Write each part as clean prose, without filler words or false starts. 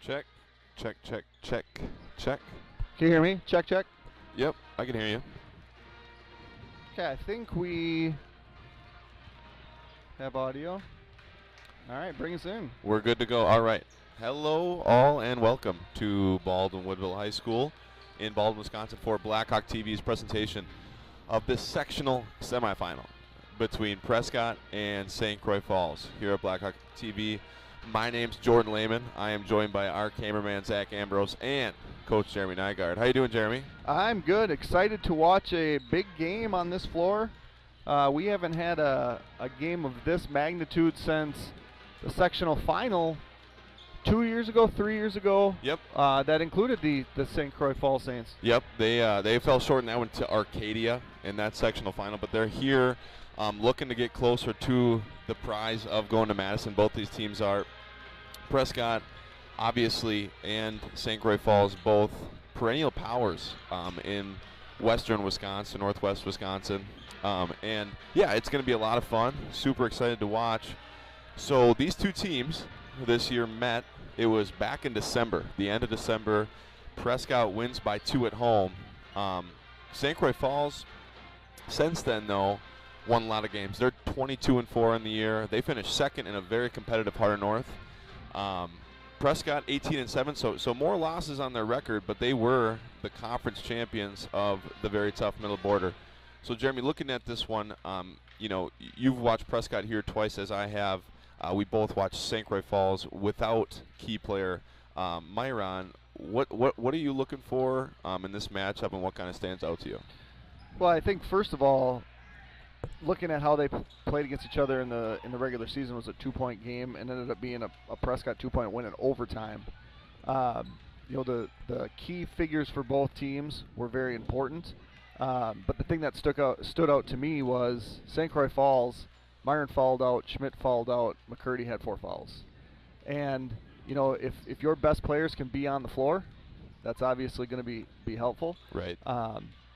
Check, check, check, check, check. Can you hear me? Check, check. Yep, I can hear you. Okay, I think we have audio. All right, bring us in. We're good to go. All right. Hello, all, and welcome to Baldwin-Woodville High School in Baldwin, Wisconsin for Blackhawk TV's presentation of this sectional semifinal between Prescott and St. Croix Falls here at Blackhawk TV. My name's Jordan Lehman. I am joined by our cameraman, Zach Ambrose, and Coach Jeremy Nygaard. How you doing, Jeremy? I'm good. Excited to watch a big game on this floor. We haven't had a game of this magnitude since the sectional final 2 years ago, 3 years ago. Yep. That included the St. Croix Falls Saints. Yep. They fell short in that one to Arcadia in that sectional final, but they're here looking to get closer to the prize of going to Madison. Both these teams are. Prescott, obviously, and St. Croix Falls, both perennial powers in western Wisconsin, northwest Wisconsin. And, yeah, it's going to be a lot of fun. Super excited to watch. So these two teams this year met. It was back in December, the end of December. Prescott wins by 2 at home. St. Croix Falls, since then, though, won a lot of games. They're 22-4 in the year. They finished second in a very competitive Harder North. Prescott 18-7, so more losses on their record, but they were the conference champions of the very tough middle border. So, Jeremy, looking at this one, you know, you've watched Prescott here twice, as I have. We both watched St. Croix Falls without key player Myron. What are you looking for in this matchup, and what kind of stands out to you? Well, I think first of all, looking at how they played against each other in the regular season, was a 2-point game and ended up being a Prescott 2-point win in overtime. You know, the key figures for both teams were very important. But the thing that stood out to me was St. Croix Falls. Myron fouled out, Schmidt fouled out, McCurdy had 4 fouls. And you know, if your best players can be on the floor, that's obviously going to be helpful. Right.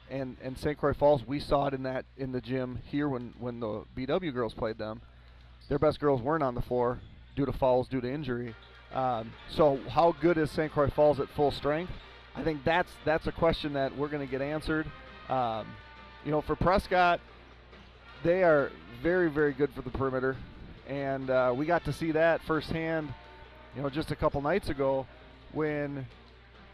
And St. Croix Falls, we saw it in the gym here when the BW girls played them. Their best girls weren't on the floor due to fouls, due to injury. So how good is St. Croix Falls at full strength? I think that's a question that we're going to get answered. You know, for Prescott, they are very, very good for the perimeter, and we got to see that firsthand. You know, just a couple nights ago when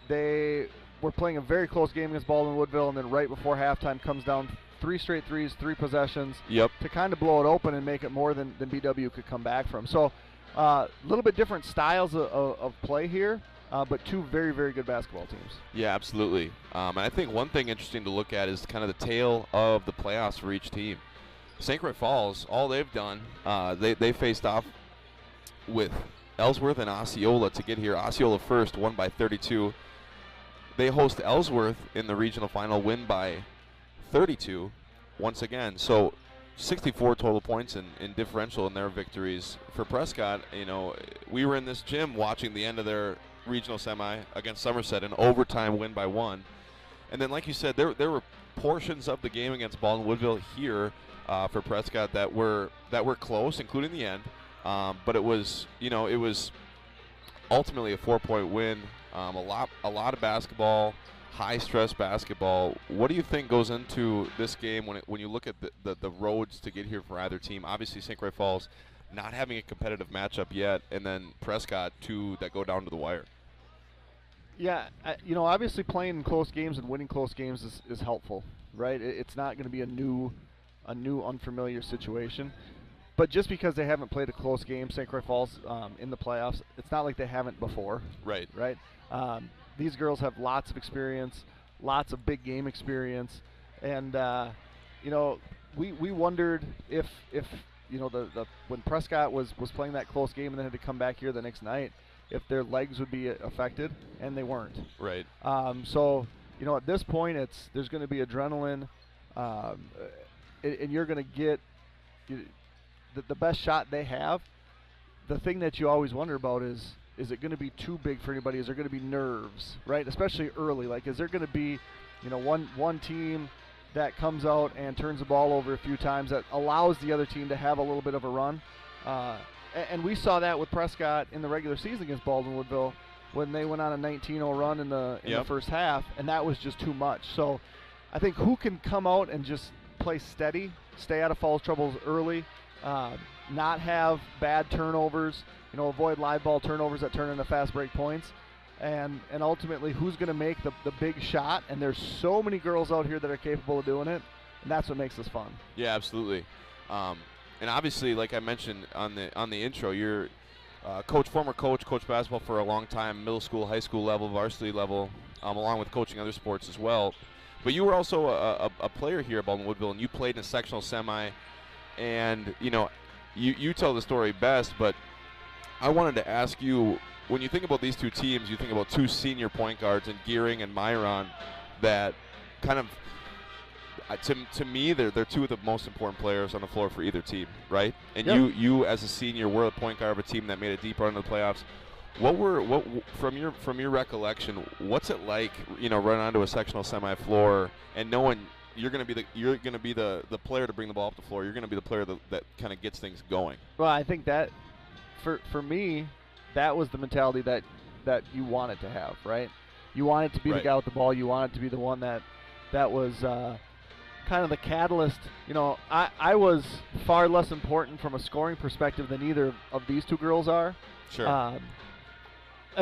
they were playing a very close game against Baldwin-Woodville, and then right before halftime comes down 3 straight threes, 3 possessions. Yep. To kind of blow it open and make it more than BW could come back from. So a little bit different styles of play here, but 2 very, very good basketball teams. Yeah, absolutely. And I think one thing interesting to look at is kind of the tail of the playoffs for each team. St. Croix Falls, all they've done, they faced off with Ellsworth and Osceola to get here. Osceola first, won by 32. They host Ellsworth in the regional final, win by 32 once again. So 64 total points in differential in their victories. For Prescott, you know, we were in this gym watching the end of their regional semi against Somerset, an overtime win by 1. And then, like you said, there were portions of the game against Baldwin-Woodville here for Prescott that were close, including the end. But it was, you know, it was ultimately a 4-point win. A lot of basketball, high-stress basketball. What do you think goes into this game when you look at the roads to get here for either team? Obviously, St. Croix Falls not having a competitive matchup yet, and then Prescott, 2 that go down to the wire. Yeah, you know, obviously playing close games and winning close games is helpful, right? It's not going to be a new unfamiliar situation. But just because they haven't played a close game, St. Croix Falls, in the playoffs, it's not like they haven't before. Right. Right? These girls have lots of experience, lots of big game experience. And, you know, we wondered if you know, when Prescott was playing that close game and then had to come back here the next night, if their legs would be affected, and they weren't. Right. So, you know, at this point, there's going to be adrenaline, and you're going to get the best shot they have. The thing that you always wonder about is it going to be too big for anybody? Is there going to be nerves, right? Especially early. Like, is there going to be, you know, one team that comes out and turns the ball over a few times that allows the other team to have a little bit of a run? And we saw that with Prescott in the regular season against Baldwin-Woodville. when they went on a 19-0 run in the Yep. first half, and that was just too much. So I think who can come out and just play steady, stay out of Falls troubles early, not have bad turnovers, avoid live ball turnovers that turn into fast break points, and ultimately who's going to make the big shot. And there's so many girls out here that are capable of doing it, and that's what makes this fun. Yeah, absolutely. And obviously, like I mentioned on the intro, you're former coach, coached basketball for a long time, middle school, high school level, varsity level, along with coaching other sports as well. But you were also a player here at Baldwin-Woodville, and you played in a sectional semi. And you tell the story best, but I wanted to ask you, when you think about these two teams, you think about two senior point guards in Gearing and Myron that kind of, to me, they're two of the most important players on the floor for either team, right? And yep. you as a senior were a point guard of a team that made a deep run in the playoffs. What from your recollection, what's it like, running onto a sectional semi floor and knowing you're going to be the player to bring the ball up the floor. You're going to be the player that kind of gets things going. Well, I think that for me, that was the mentality that you wanted to have, right? You wanted to be right. the guy with the ball. You wanted to be the one that was kind of the catalyst. I was far less important from a scoring perspective than either of these two girls are. Sure.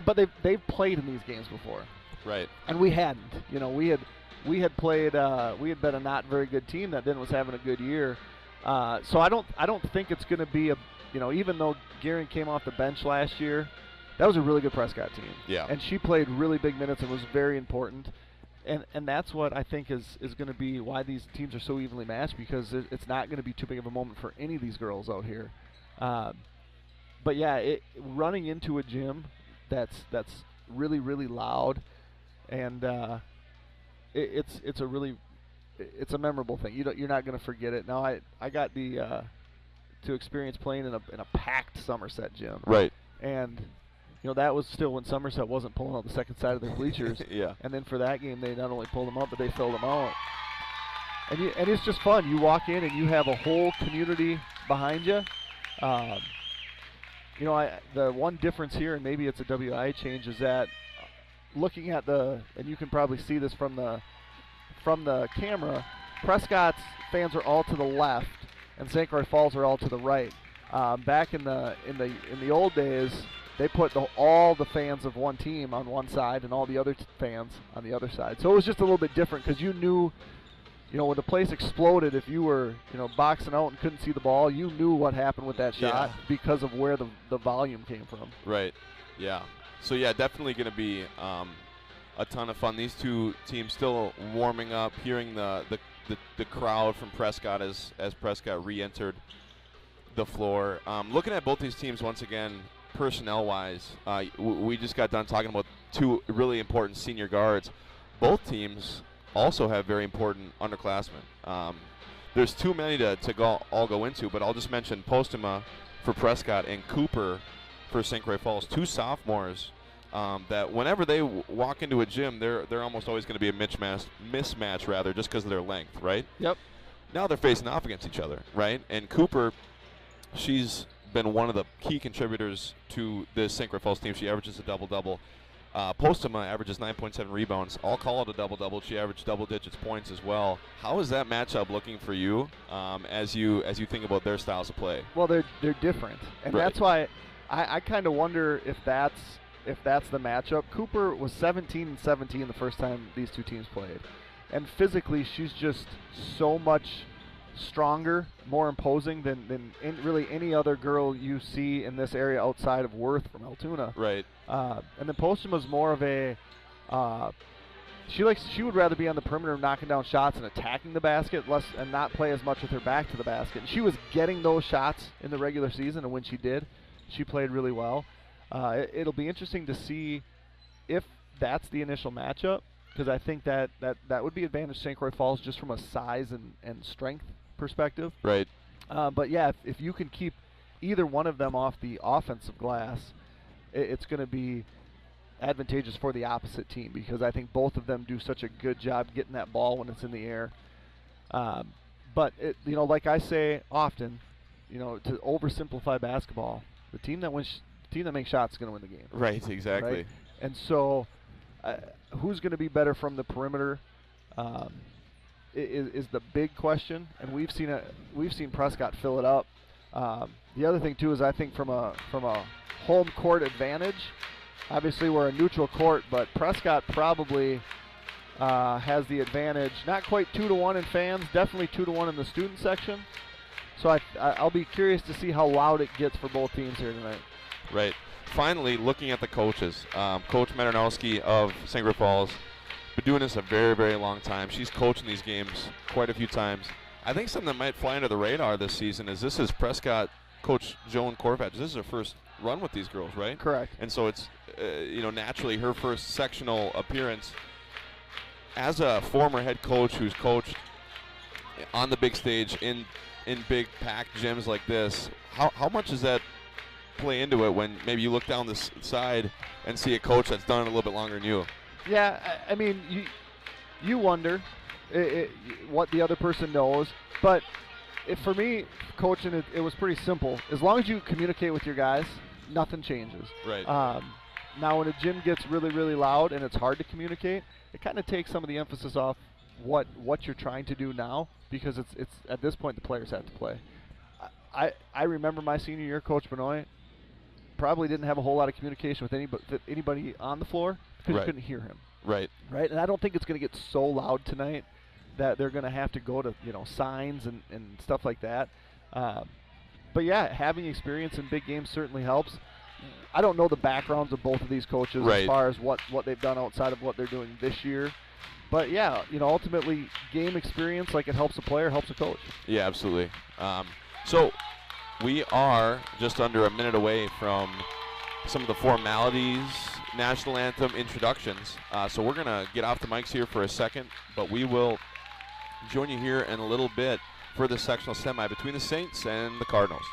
But they've played in these games before. Right. And we hadn't. We had played. We had been a not very good team that then was having a good year. So I don't think it's going to be a. Even though Gearing came off the bench last year, that was a really good Prescott team. Yeah. And she played really big minutes and was very important. And that's what I think is going to be why these teams are so evenly matched, because it's not going to be too big of a moment for any of these girls out here. But yeah, running into a gym that's really, really loud, and it's a memorable thing. You're not going to forget it. Now I got to experience playing in a packed Somerset gym. Right. And that was still when Somerset wasn't pulling out the second side of their bleachers. Yeah. And then for that game, they not only pulled them up, but they filled them out. And it's just fun. You walk in and you have a whole community behind you. The one difference here, and maybe it's a WIAA change, is that looking at and you can probably see this from the camera, Prescott's fans are all to the left, and St. Croix Falls are all to the right. Back in the old days, they put all the fans of one team on one side and all the other fans on the other side. So it was just a little bit different, because you knew, when the place exploded, if you were, boxing out and couldn't see the ball, you knew what happened with that shot because of where the volume came from. Right. Yeah. So yeah, definitely going to be a ton of fun. These two teams still warming up, hearing the crowd from Prescott as Prescott re-entered the floor. Looking at both these teams once again, personnel-wise, we just got done talking about two really important senior guards. Both teams also have very important underclassmen. There's too many to all go into, but I'll just mention Postema for Prescott and Cooper for St. Croix Falls, two sophomores that whenever they walk into a gym, they're almost always going to be a mismatch rather, just because of their length, right? Yep. Now they're facing off against each other, right? And Cooper, she's been one of the key contributors to this St. Croix Falls team. She averages a double-double. Postema averages 9.7 rebounds. I'll call it a double-double. She averaged double digits points as well. How is that matchup looking for you as you think about their styles of play? Well, they're different, and right. That's why I kind of wonder if that's the matchup. Cooper was 17-17 the first time these two teams played, and physically she's just so much stronger, more imposing than really any other girl you see in this area outside of Worth from Altoona. Right. And then Postema's more of a she would rather be on the perimeter knocking down shots and attacking the basket and not play as much with her back to the basket. And she was getting those shots in the regular season, and when she did, she played really well. It'll be interesting to see if that's the initial matchup, because I think that would be advantage St. Croix Falls just from a size and strength perspective. Right. But yeah, if you can keep either one of them off the offensive glass, it's going to be advantageous for the opposite team, because I think both of them do such a good job getting that ball when it's in the air. But like I say often, to oversimplify basketball, the team that makes shots is going to win the game. Right. Exactly. Right? And so who's going to be better from the perimeter is the big question, and we've seen Prescott fill it up. The other thing too is I think from a home court advantage, obviously we're a neutral court, but Prescott probably has the advantage. Not quite 2-1 in fans, definitely 2-1 in the student section. So I'll be curious to see how loud it gets for both teams here tonight. Right. Finally, looking at the coaches, Coach Maternowski of St. Croix Falls, been doing this a very, very long time. She's coaching these games quite a few times. I think something that might fly under the radar this season is this is Prescott Coach Joan Korvatch. This is her first run with these girls, right? Correct. And so it's naturally her first sectional appearance. As a former head coach who's coached on the big stage in big packed gyms like this, how much does that play into it when maybe you look down the side and see a coach that's done it a little bit longer than you? Yeah, I mean, you wonder what the other person knows, but for me, coaching, it was pretty simple. As long as you communicate with your guys, nothing changes. Right. Now, when a gym gets really, really loud and it's hard to communicate, it kind of takes some of the emphasis off what you're trying to do now, because it's at this point the players have to play. I remember my senior year, Coach Benoit probably didn't have a whole lot of communication with anybody on the floor because you couldn't hear him. Right. Right. And I don't think it's going to get so loud tonight that they're going to have to go to signs and stuff like that. But yeah, having experience in big games certainly helps. I don't know the backgrounds of both of these coaches as far as what they've done outside of what they're doing this year. But yeah, ultimately game experience, like it helps a player, helps a coach. Yeah, absolutely. So we are just under a minute away from some of the formalities, national anthem introductions. So we're going to get off the mics here for a second, but we will join you here in a little bit for the sectional semi between the Saints and the Cardinals.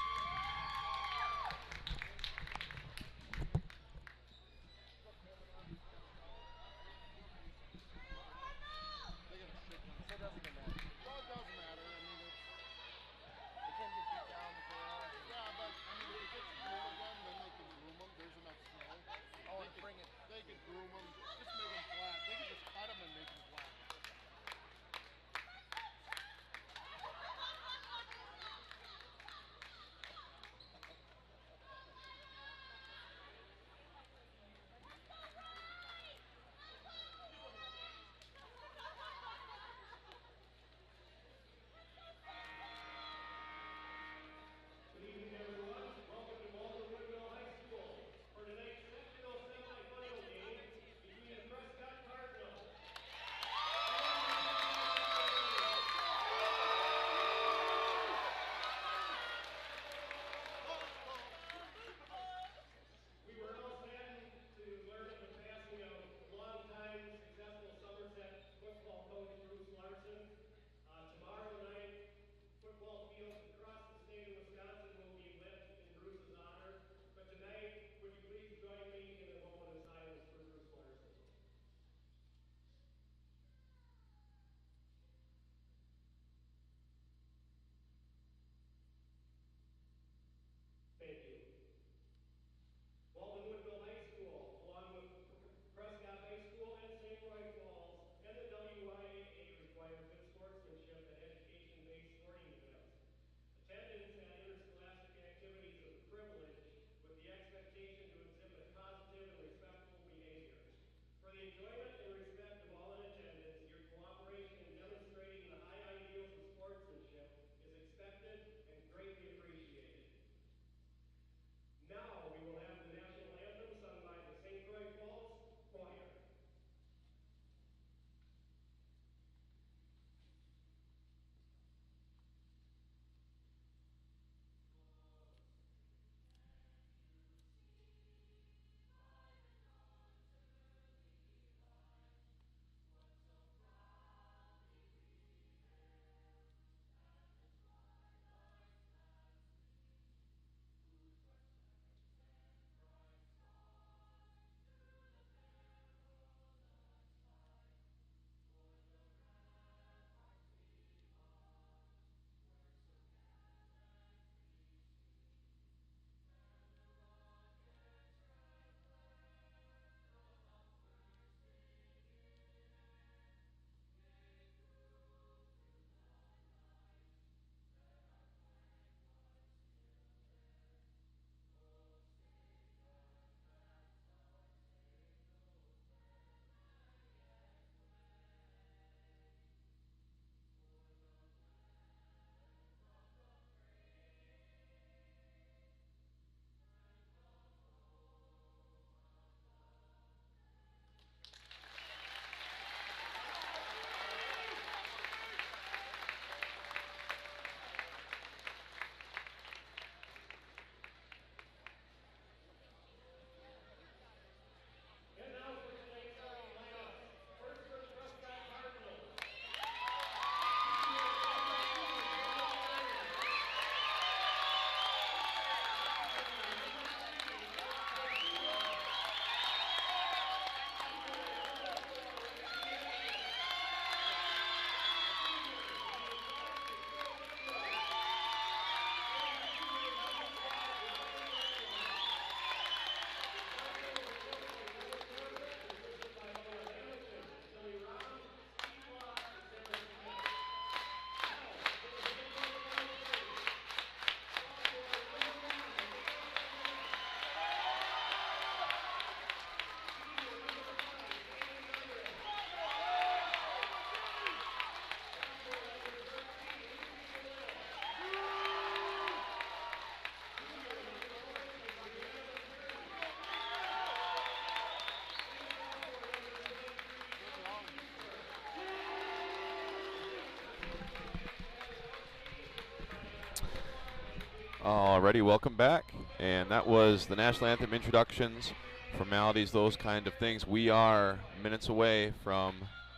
Alrighty, welcome back. And that was the national anthem introductions, formalities, those kind of things. We are minutes away from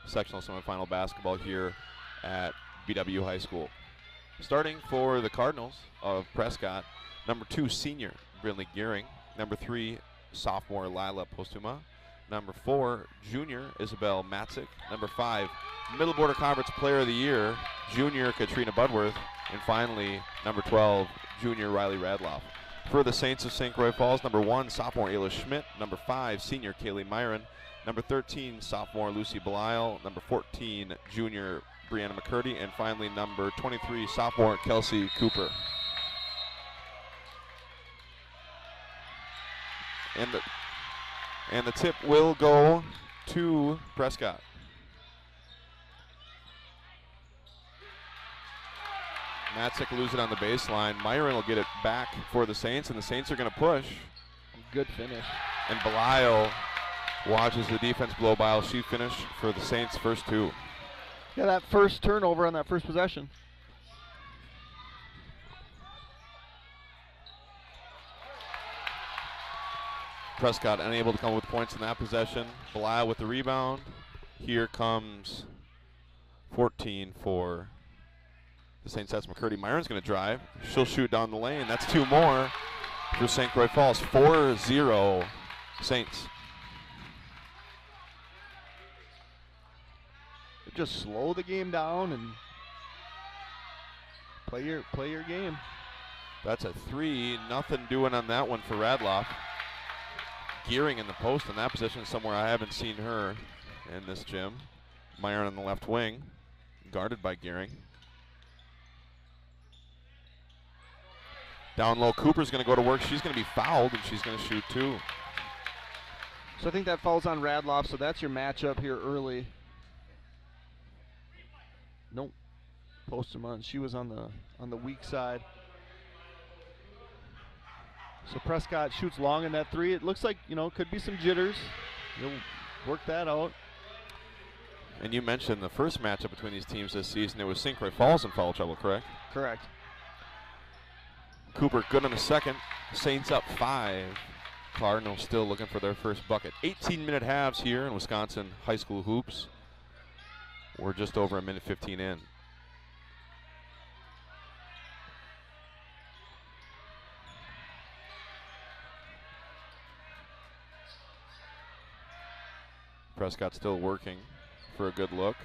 sectional semifinal basketball here at BW High School. Starting for the Cardinals of Prescott, number 2 senior Brinley Gearing, number 3 sophomore Lila Postuma, number 4 junior Isabel Matzik, number 5 Middle Border Conference Player of the Year junior Katrina Budworth, and finally number 12 junior Riley Radloff. For the Saints of St. Croix Falls, number 1 sophomore Ayla Schmidt, number 5 senior Kaylee Myron, number 13 sophomore Lucy Belisle, number 14 junior Brianna McCurdy, and finally number 23 sophomore Kelsey Cooper. And the tip will go to Prescott. Matzik lose it on the baseline. Myron will get it back for the Saints, and the Saints are going to push. Good finish. And Belisle watches the defense blow by. She finished for the Saints' first 2. Yeah, that first turnover on that first possession. Prescott unable to come up with points in that possession. Belisle with the rebound. Here comes 14 for the Saints. That's McCurdy. Myron's going to drive. She'll shoot down the lane. That's 2 more for St. Croix Falls. 4-0 Saints. Just slow the game down and play your game. That's a 3. Nothing doing on that one for Radloff. Gearing in the post in that position, somewhere I haven't seen her in this gym. Myron on the left wing, guarded by Gearing. Down low, Cooper's going to go to work. She's going to be fouled, and she's going to shoot 2. So I think that falls on Radloff, so that's your matchup here early. Nope. Post him on. She was on the weak side. So Prescott shoots long in that 3. It looks like, could be some jitters. You'll work that out. And you mentioned the first matchup between these teams this season. It was St. Croix Falls in foul trouble, correct? Correct. Cooper good on the second. Saints up 5. Cardinals still looking for their first bucket. 18-minute halves here in Wisconsin high school hoops. We're just over 1:15 in. Prescott still working for a good look.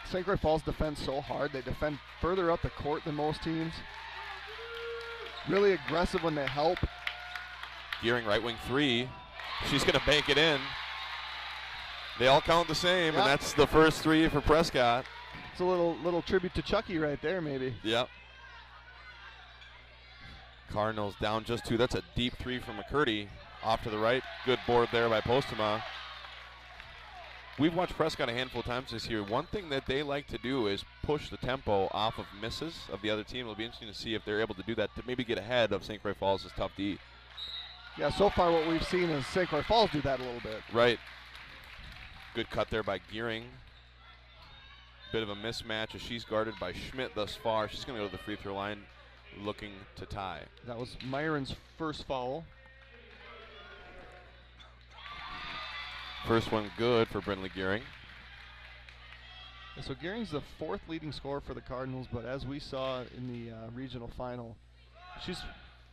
St. Croix Falls defends so hard. They defend further up the court than most teams. Really aggressive when they help. Gearing right wing 3. She's going to bank it in. They all count the same, and that's the first 3 for Prescott. It's a little tribute to Chucky right there, maybe. Yep. Cardinals down just 2. That's a deep 3 from McCurdy. Off to the right. Good board there by Postuma. We've watched Prescott a handful of times this year. One thing that they like to do is push the tempo off of misses of the other team. It'll be interesting to see if they're able to do that to maybe get ahead of St. Croix Falls' tough D. Yeah, so far what we've seen is St. Croix Falls do that a little bit. Right. Good cut there by Gearing. Bit of a mismatch as she's guarded by Schmidt thus far. She's going to go to the free throw line looking to tie. That was Myron's first foul. First one good for Brinley Gearing. Yeah, so Gearing's the 4th leading scorer for the Cardinals, but as we saw in the regional final, she's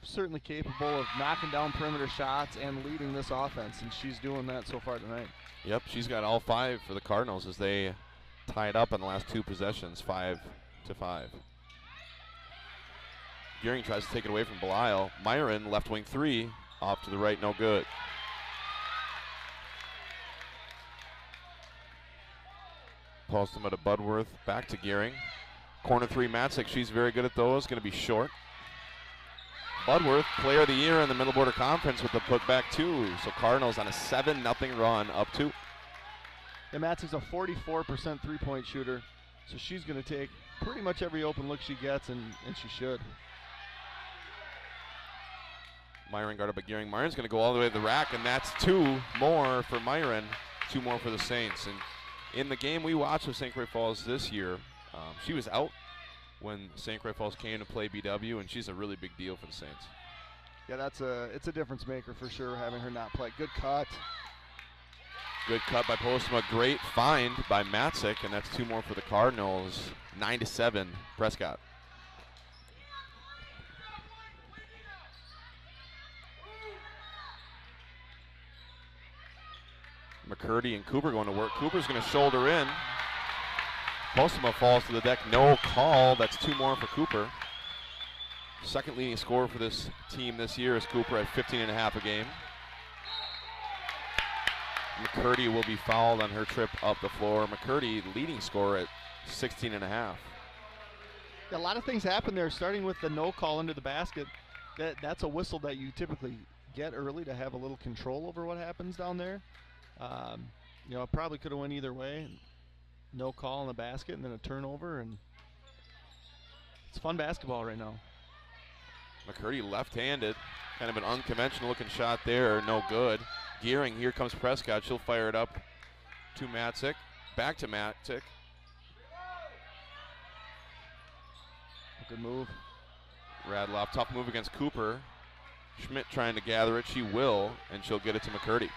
certainly capable of knocking down perimeter shots and leading this offense, and she's doing that so far tonight. Yep, she's got all 5 for the Cardinals as they tie it up in the last 2 possessions, 5-5. Gearing tries to take it away from Belisle. Myron, left wing 3, off to the right, no good. Postuma to Budworth, back to Gearing. Corner 3, Matzik, she's very good at those, going to be short. Budworth, player of the year in the Middle Border Conference with the putback 2. So Cardinals on a 7-0 run, up 2. And Matzik's a 44% three-point shooter, so she's going to take pretty much every open look she gets, and she should. Myron guarded by Gearing. Myron's going to go all the way to the rack, and that's 2 more for Myron, 2 more for the Saints. And in the game we watched with St. Croix Falls this year, she was out when St. Croix Falls came to play BW, and she's a really big deal for the Saints. Yeah, it's a difference maker for sure, having her not play. Good cut. Good cut by Postma. Great find by Matzik, and that's 2 more for the Cardinals. 9-7, Prescott. McCurdy and Cooper going to work. Cooper's going to shoulder in. Postma falls to the deck. No call. That's 2 more for Cooper. Second leading scorer for this team this year is Cooper at 15.5 a game. McCurdy will be fouled on her trip up the floor. McCurdy, leading scorer at 16.5. Yeah, a lot of things happen there, starting with the no call into the basket. That's a whistle that you typically get early to have a little control over what happens down there. It probably could have went either way. No call in the basket and then a turnover, and it's fun basketball right now. McCurdy left-handed, kind of an unconventional looking shot there, no good. Gearing, here comes Prescott. She'll fire it up to Matzik. Back to Matzik. Good move. Radloff, tough move against Cooper. Schmidt trying to gather it. She will, and she'll get it to McCurdy.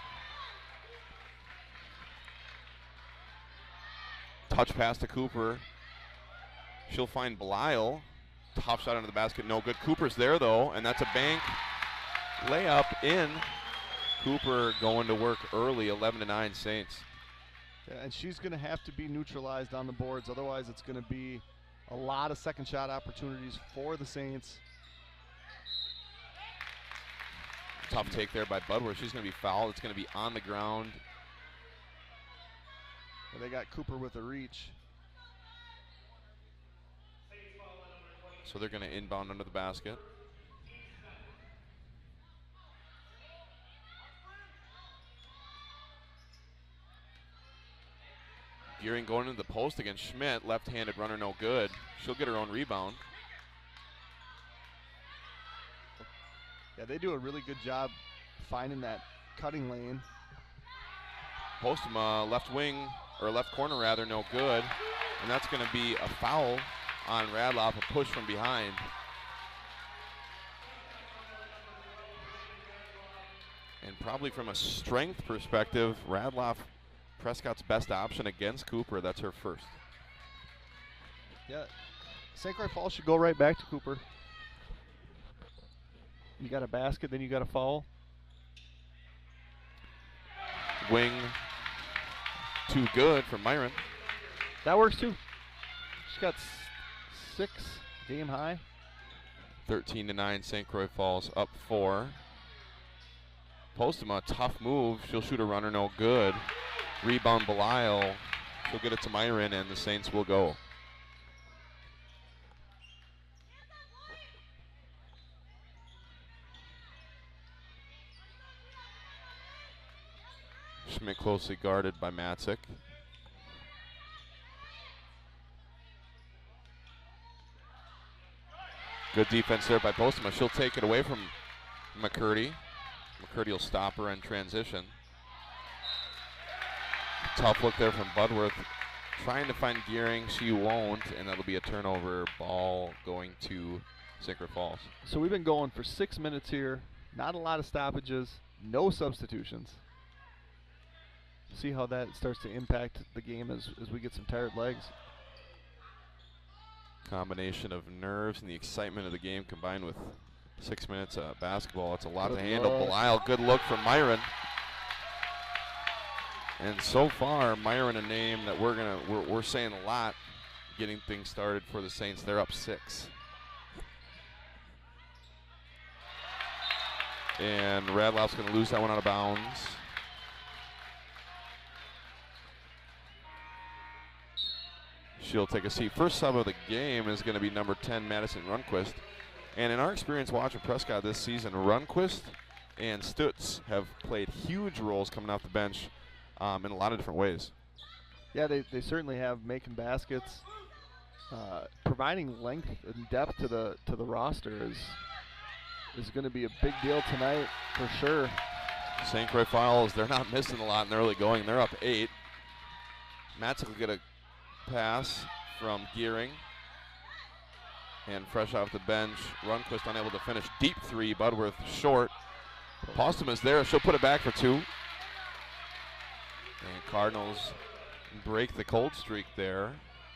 Touch pass to Cooper. She'll find Belial. Tough shot into the basket, no good. Cooper's there though, and that's a bank layup in. Cooper going to work early, 11-9 Saints. Yeah, and she's going to have to be neutralized on the boards, otherwise it's going to be a lot of second shot opportunities for the Saints. Tough take there by Budworth. She's going to be fouled. It's going to be on the ground. Well, they got Cooper with a reach. So they're going to inbound under the basket. Gearing going into the post against Schmidt. Left-handed runner, no good. She'll get her own rebound. Yeah, they do a really good job finding that cutting lane. Postma left wing, or left corner rather, no good. And that's going to be a foul on Radloff, a push from behind. And probably from a strength perspective, Radloff, Prescott's best option against Cooper. That's her first. Yeah, St. Croix Falls should go right back to Cooper. You got a basket, then you got a foul. Wing, too good for Myron. That works too. She's got 6 game high. 13-9, St. Croix Falls up 4. Postma, tough move. She'll shoot a runner, no good. Rebound Belial. She'll get it to Myron, and the Saints will go. Schmidt closely guarded by Matzik. Good defense there by Postma. She'll take it away from McCurdy. McCurdy will stop her in transition. Tough look there from Budworth. Trying to find Gearing, she won't, and that'll be a turnover. Ball going to St. Croix Falls. So we've been going for 6 minutes here. Not a lot of stoppages, no substitutions. See how that starts to impact the game as we get some tired legs. Combination of nerves and the excitement of the game combined with 6 minutes of basketball. It's a lot to handle. Belial, good look from Myron. And so far, Myron, a name that we're saying a lot, getting things started for the Saints. They're up 6. And Radloff's going to lose that one out of bounds. She'll take a seat. First sub of the game is going to be number 10, Madison Runquist. And in our experience watching Prescott this season, Runquist and Stutz have played huge roles coming off the bench in a lot of different ways. Yeah, they certainly have, making baskets. Providing length and depth to the roster is going to be a big deal tonight for sure. St. Croix Falls, they're not missing a lot in the early going. They're up 8. Matzik will get a pass from Gearing. And fresh off the bench, Runquist unable to finish. Deep three, Budworth short. Posthumus there, she'll put it back for 2. And Cardinals break the cold streak there,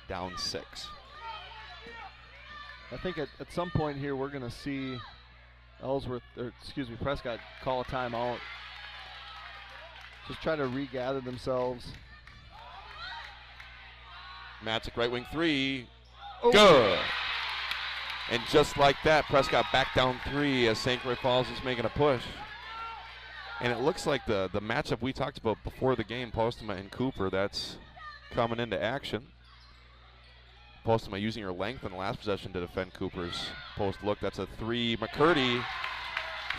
down 6. I think at some point here we're going to see Prescott call a timeout. Just try to regather themselves. Matzek right wing 3, Oh. good. And just like that, Prescott back down 3 as St. Croix Falls is making a push. And it looks like the matchup we talked about before the game, Postuma and Cooper, that's coming into action. Postuma using her length in the last possession to defend Cooper's post look. That's a 3. McCurdy,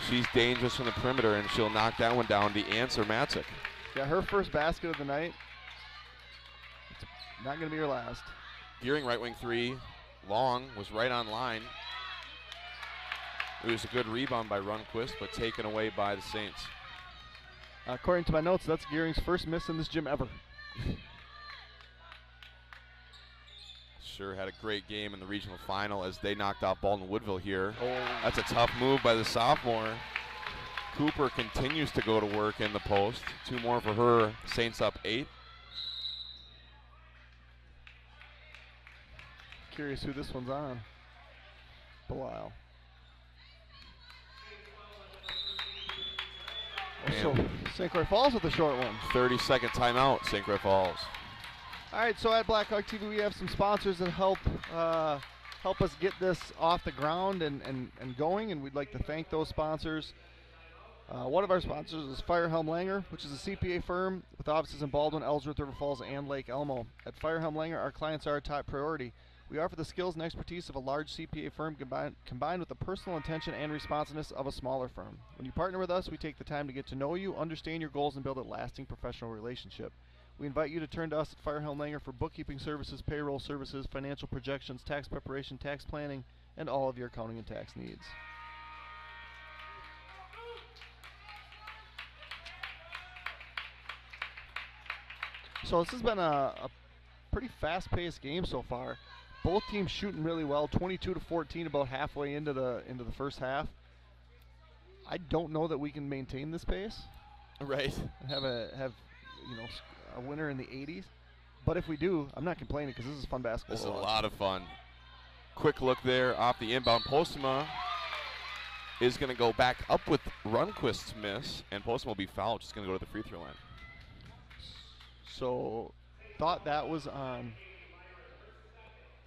she's dangerous from the perimeter, and she'll knock that one down to answer Matzek. Yeah, her first basket of the night. It's not going to be her last. Gearing right wing 3. Long was right on line. It was a good rebound by Runquist, but taken away by the Saints. According to my notes, that's Gearing's first miss in this gym ever. Sure had a great game in the regional final as they knocked off Baldwin Woodville here. Oh. That's a tough move by the sophomore. Cooper continues to go to work in the post. 2 more for her. Saints up 8. Curious who this one's on. Belial. So St. Croix Falls with the short one. 30-second timeout, St. Croix Falls. All right, so at Blackhawk TV we have some sponsors that help us get this off the ground and going, and we'd like to thank those sponsors. One of our sponsors is Firehelm Langer, which is a CPA firm with offices in Baldwin, Ellsworth, River Falls, and Lake Elmo. At Firehelm Langer, our clients are our top priority. We offer the skills and expertise of a large CPA firm combined with the personal attention and responsiveness of a smaller firm. When you partner with us, we take the time to get to know you, understand your goals, and build a lasting professional relationship. We invite you to turn to us at Firehelm Langer for bookkeeping services, payroll services, financial projections, tax preparation, tax planning, and all of your accounting and tax needs. So this has been a pretty fast-paced game so far. Both teams shooting really well, 22-14, about halfway into the first half. I don't know that we can maintain this pace. Right. And have a winner in the 80s. But if we do, I'm not complaining because this is fun basketball. This is a lot of fun. Quick look there off the inbound. Postuma is going to go back up with Runquist's miss, and Postuma will be fouled. Just going to go to the free throw line. So thought that was on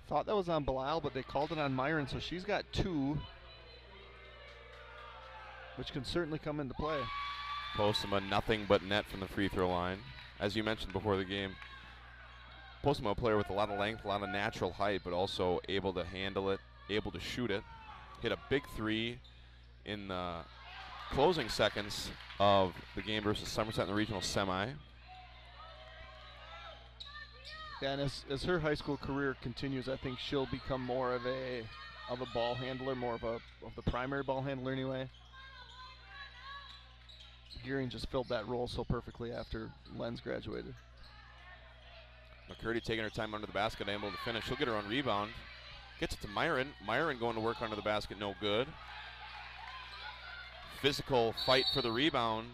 Belial, but they called it on Myron, so she's got 2, which can certainly come into play. Postuma nothing but net from the free throw line. As you mentioned before the game, Postuma a player with a lot of length, a lot of natural height, but also able to handle it, able to shoot it. Hit a big 3 in the closing seconds of the game versus Somerset in the regional semi. Yeah, and as her high school career continues, I think she'll become more of a ball handler, more of the primary ball handler anyway. Gearing just filled that role so perfectly after Lenz graduated. McCurdy taking her time under the basket, able to finish. She'll get her own rebound. Gets it to Myron. Myron going to work under the basket, no good. Physical fight for the rebound.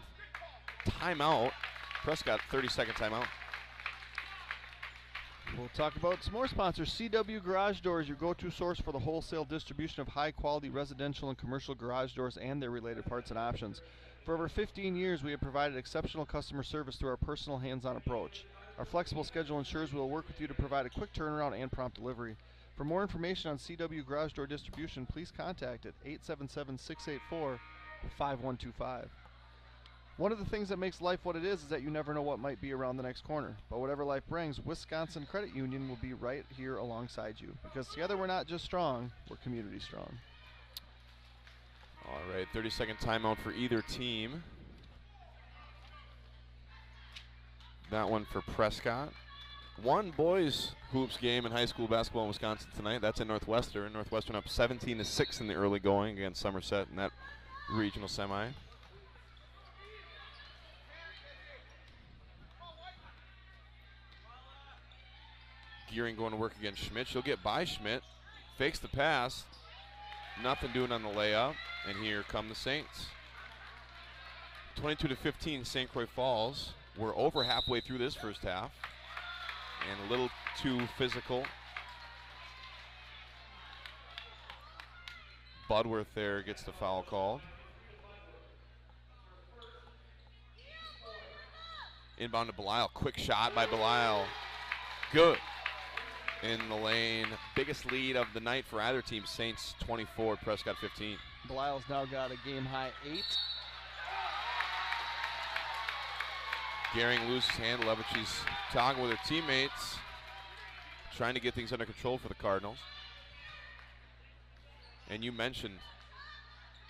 Timeout. Prescott, 30-second timeout. We'll talk about some more sponsors. CW Garage Doors, your go-to source for the wholesale distribution of high-quality residential and commercial garage doors and their related parts and options. For over 15 years, we have provided exceptional customer service through our personal hands-on approach. Our flexible schedule ensures we will work with you to provide a quick turnaround and prompt delivery. For more information on CW Garage Door distribution, please contact at 877-684-5125. One of the things that makes life what it is that you never know what might be around the next corner. But whatever life brings, Wisconsin Credit Union will be right here alongside you. Because together we're not just strong, we're community strong. All right, 30-second timeout for either team. That one for Prescott. One boys hoops game in high school basketball in Wisconsin tonight. That's in Northwestern. Northwestern up 17-6 in the early going against Somerset in that regional semi. Gearing going to work against Schmidt. She'll get by Schmidt. Fakes the pass. Nothing doing on the layup. And here come the Saints. 22-15, St. Croix Falls. We're over halfway through this first half. And a little too physical. Budworth there gets the foul called. Inbound to Belisle. Quick shot by Belisle. Good. In the lane. Biggest lead of the night for either team. Saints 24, Prescott 15. Belisle's now got a game-high 8. Gehring loses handle of it. She's talking with her teammates, trying to get things under control for the Cardinals. And you mentioned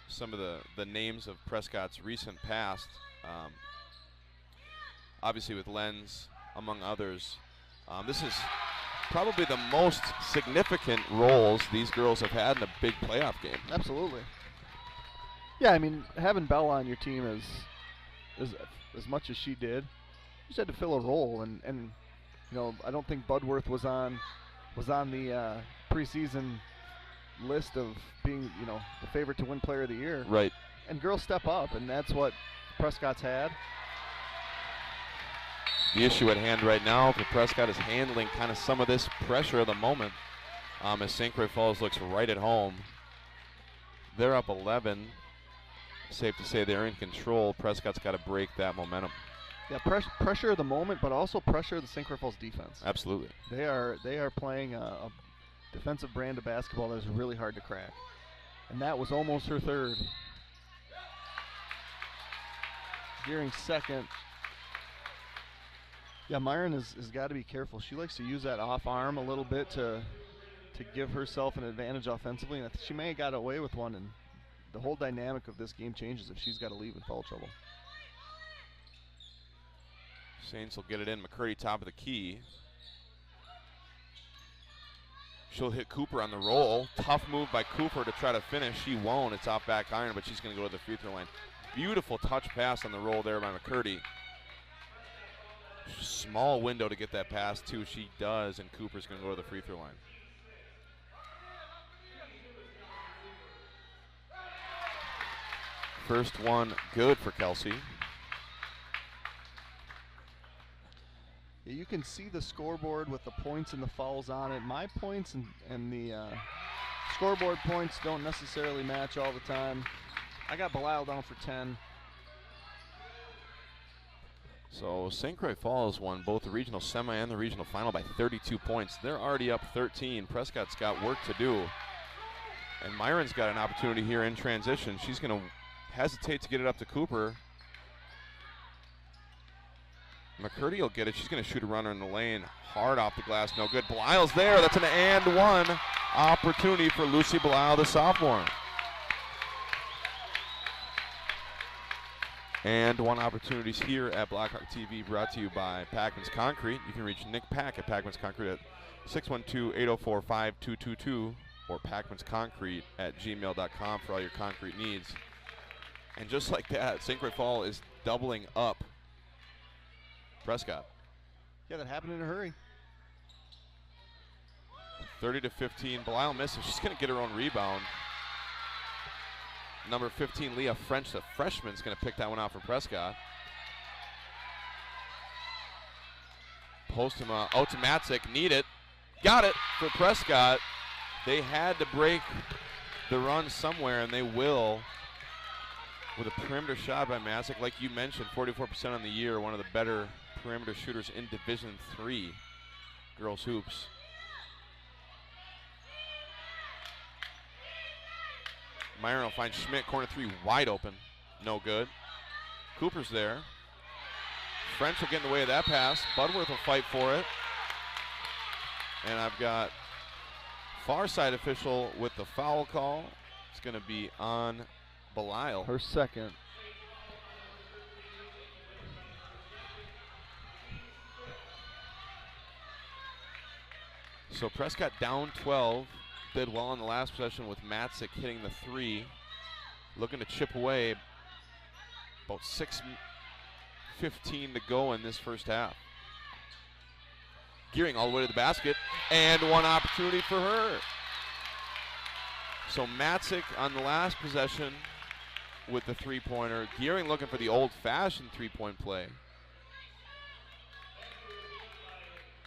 some of the names of Prescott's recent past. Obviously with Lenz, among others. This is probably the most significant roles these girls have had in a big playoff game. Absolutely. Yeah, I mean, having Bella on your team is as much as she did. You just had to fill a role, and you know, I don't think Budworth was on the preseason list of being, you know, the favorite to win Player of the Year. Right. And girls step up, and that's what Prescott's had. The issue at hand right now for Prescott is handling kind of some of this pressure of the moment. As St. Croix Falls looks right at home. They're up 11. Safe to say they're in control. Prescott's got to break that momentum. Yeah, pressure of the moment, but also pressure of the St. Croix Falls defense. Absolutely. They are playing a defensive brand of basketball that is really hard to crack. And that was almost her third. Gehring second. Yeah, Myron has got to be careful. She likes to use that off arm a little bit to give herself an advantage offensively, and she may have got away with one, and the whole dynamic of this game changes if she's got to leave in foul trouble. Saints will get it in. McCurdy top of the key. She'll hit Cooper on the roll. Tough move by Cooper to try to finish. She won't. It's off back iron, but she's going to go to the free throw line. Beautiful touch pass on the roll there by McCurdy. Small window to get that pass too. She does, and Cooper's going to go to the free throw line. First one good for Kelsey. Yeah, you can see the scoreboard with the points and the fouls on it. My points and the scoreboard points don't necessarily match all the time. I got Belisle down for 10. So St. Croix Falls won both the regional semi and the regional final by 32 points. They're already up 13. Prescott's got work to do. And Myron's got an opportunity here in transition. She's going to hesitate to get it up to Cooper. McCurdy will get it. She's going to shoot a runner in the lane. Hard off the glass, no good. Belisle's there. That's an and one opportunity for Lucy Belisle, the sophomore. And one opportunities here at Blackhawk TV, brought to you by Packman's Concrete. You can reach Nick Pack at Packman's Concrete at 612-804-5222 or packmansconcrete@gmail.com for all your concrete needs. And just like that, St. Croix Falls is doubling up Prescott. Yeah, that happened in a hurry. 30-15. Belisle misses. She's going to get her own rebound. Number 15, Leah French, the freshman, is going to pick that one out for Prescott. Post him out to Matzik. Need it. Got it for Prescott. They had to break the run somewhere, and they will with a perimeter shot by Matzik. Like you mentioned, 44% on the year, one of the better perimeter shooters in Division III girls hoops. Myron will find Schmidt, corner three, wide open. No good. Cooper's there. French will get in the way of that pass. Budworth will fight for it. And I've got far side official with the foul call. It's going to be on Belisle. Her second. So Prescott down 12. Did well on the last possession with Matzik hitting the three. Looking to chip away. About 6:15 to go in this first half. Gehring all the way to the basket. And one opportunity for her. So Matzik on the last possession with the three-pointer. Gearing looking for the old-fashioned three-point play.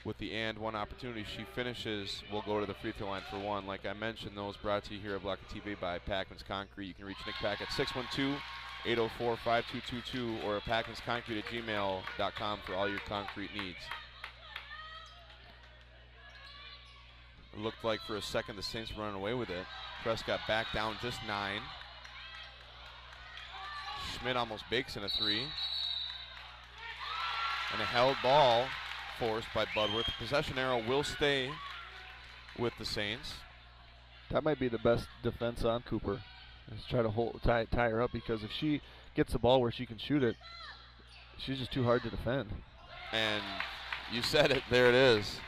With the and one opportunity, she finishes. We'll go to the free throw line for one. Like I mentioned, those brought to you here at Block of TV by Packman's Concrete. You can reach Nick Pack at 612-804-5222 or at packmansconcrete@gmail.com for all your concrete needs. It looked like for a second the Saints were running away with it. Prescott back down just 9. Schmidt almost bakes in a 3. And a held ball forced by Budworth. The possession arrow will stay with the Saints. That might be the best defense on Cooper. Is try to tie her up, because if she gets the ball where she can shoot it, she's just too hard to defend. And you said it, there it is.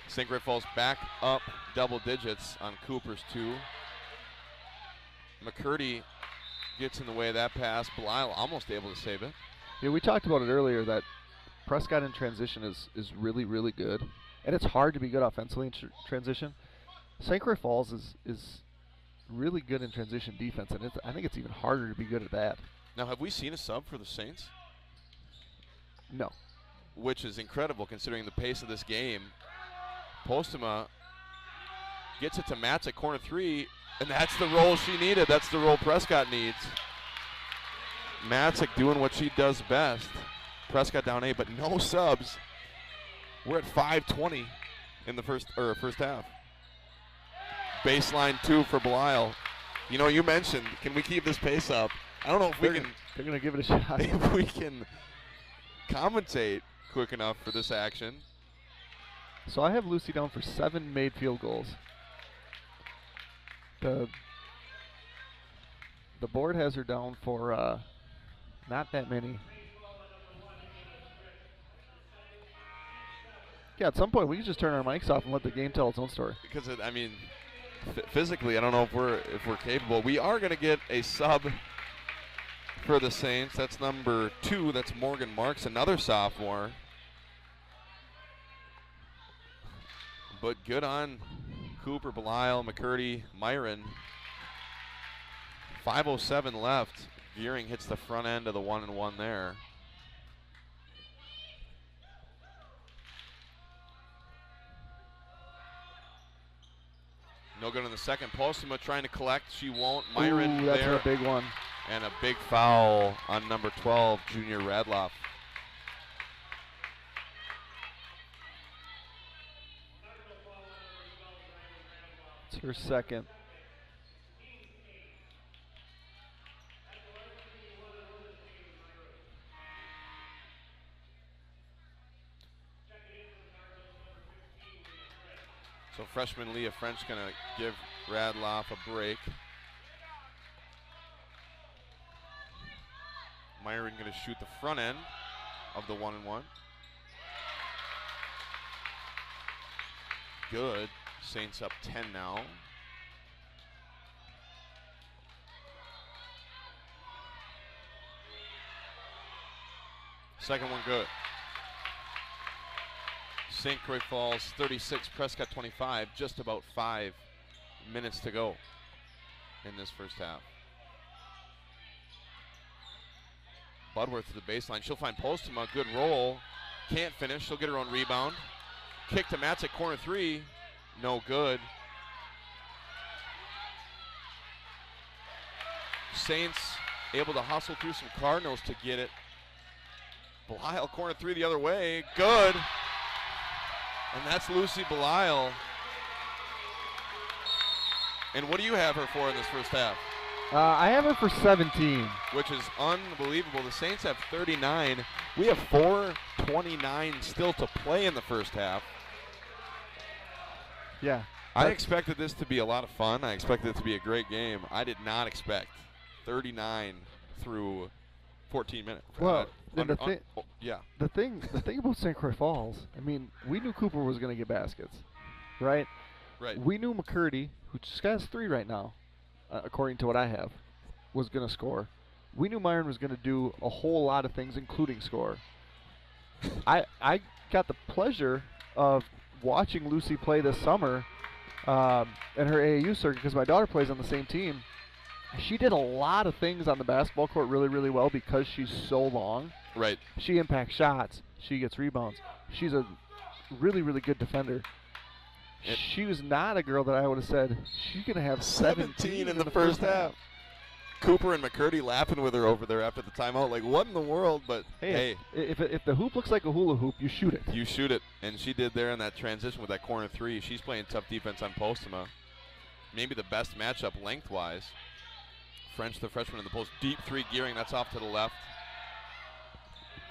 St. Croix Falls back up double digits on Cooper's 2. McCurdy gets in the way of that pass. Belial almost able to save it. Yeah, we talked about it earlier that Prescott in transition is really, really good. And it's hard to be good offensively in transition. St. Croix Falls is really good in transition defense, and I think it's even harder to be good at that. Now, have we seen a sub for the Saints? No. Which is incredible considering the pace of this game. Postema gets it to Matz at corner 3, and that's the role she needed. That's the role Prescott needs. Matzik doing what she does best. Prescott down 8, but no subs. We're at 5:20 in the first half. Baseline 2 for Belial. You know, you mentioned, can we keep this pace up? I don't know if They're going to give it a shot. If we can commentate quick enough for this action. So I have Lucy down for 7 made field goals. The board has her down for not that many. Yeah, at some point we can just turn our mics off and let the game tell its own story. Because physically, I don't know if we're capable. We are going to get a sub for the Saints. That's number 2. That's Morgan Marks, another sophomore. But good on Cooper, Belial, McCurdy, Myron. 5:07 left. Gearing hits the front end of the 1-and-1 there. No good on the second. Postema trying to collect. She won't. Myron Ooh, that's there. a big one. And a big foul on number 12, Junior Radloff. It's her second. So freshman Leah French going to give Radloff a break. Myron going to shoot the front end of the 1-and-1. Good. Saints up 10 now. Second one good. St. Croix Falls 36, Prescott 25, just about 5 minutes to go in this first half. Budworth to the baseline. She'll find Postema. Good roll. Can't finish. She'll get her own rebound. Kick to Matz at corner 3. No good. Saints able to hustle through some Cardinals to get it. Belial corner 3 the other way. Good. And that's Lucy Belial. And what do you have her for in this first half? I have her for 17. Which is unbelievable. The Saints have 39. We have 4:29 still to play in the first half. Yeah. I expected this to be a lot of fun. I expected it to be a great game. I did not expect 39 through 14 minutes. Well, yeah. The thing about St. Croix Falls, I mean, we knew Cooper was going to get baskets, right? Right. We knew McCurdy, who just has 3 right now, according to what I have, was going to score. We knew Myron was going to do a whole lot of things, including score. I got the pleasure of watching Lucy play this summer, in her AAU circuit, because my daughter plays on the same team. She did a lot of things on the basketball court really, really well because she's so long. Right. She impacts shots. She gets rebounds. She's a really, really good defender. She was not a girl that I would have said she's going to have 17 in the first half. Cooper and McCurdy laughing with her over there after the timeout. Like, what in the world? But, hey. If the hoop looks like a hula hoop, you shoot it. You shoot it. And she did there in that transition with that corner three. She's playing tough defense on Postema. Maybe the best matchup lengthwise. French, the freshman in the post. Deep three gearing. That's off to the left.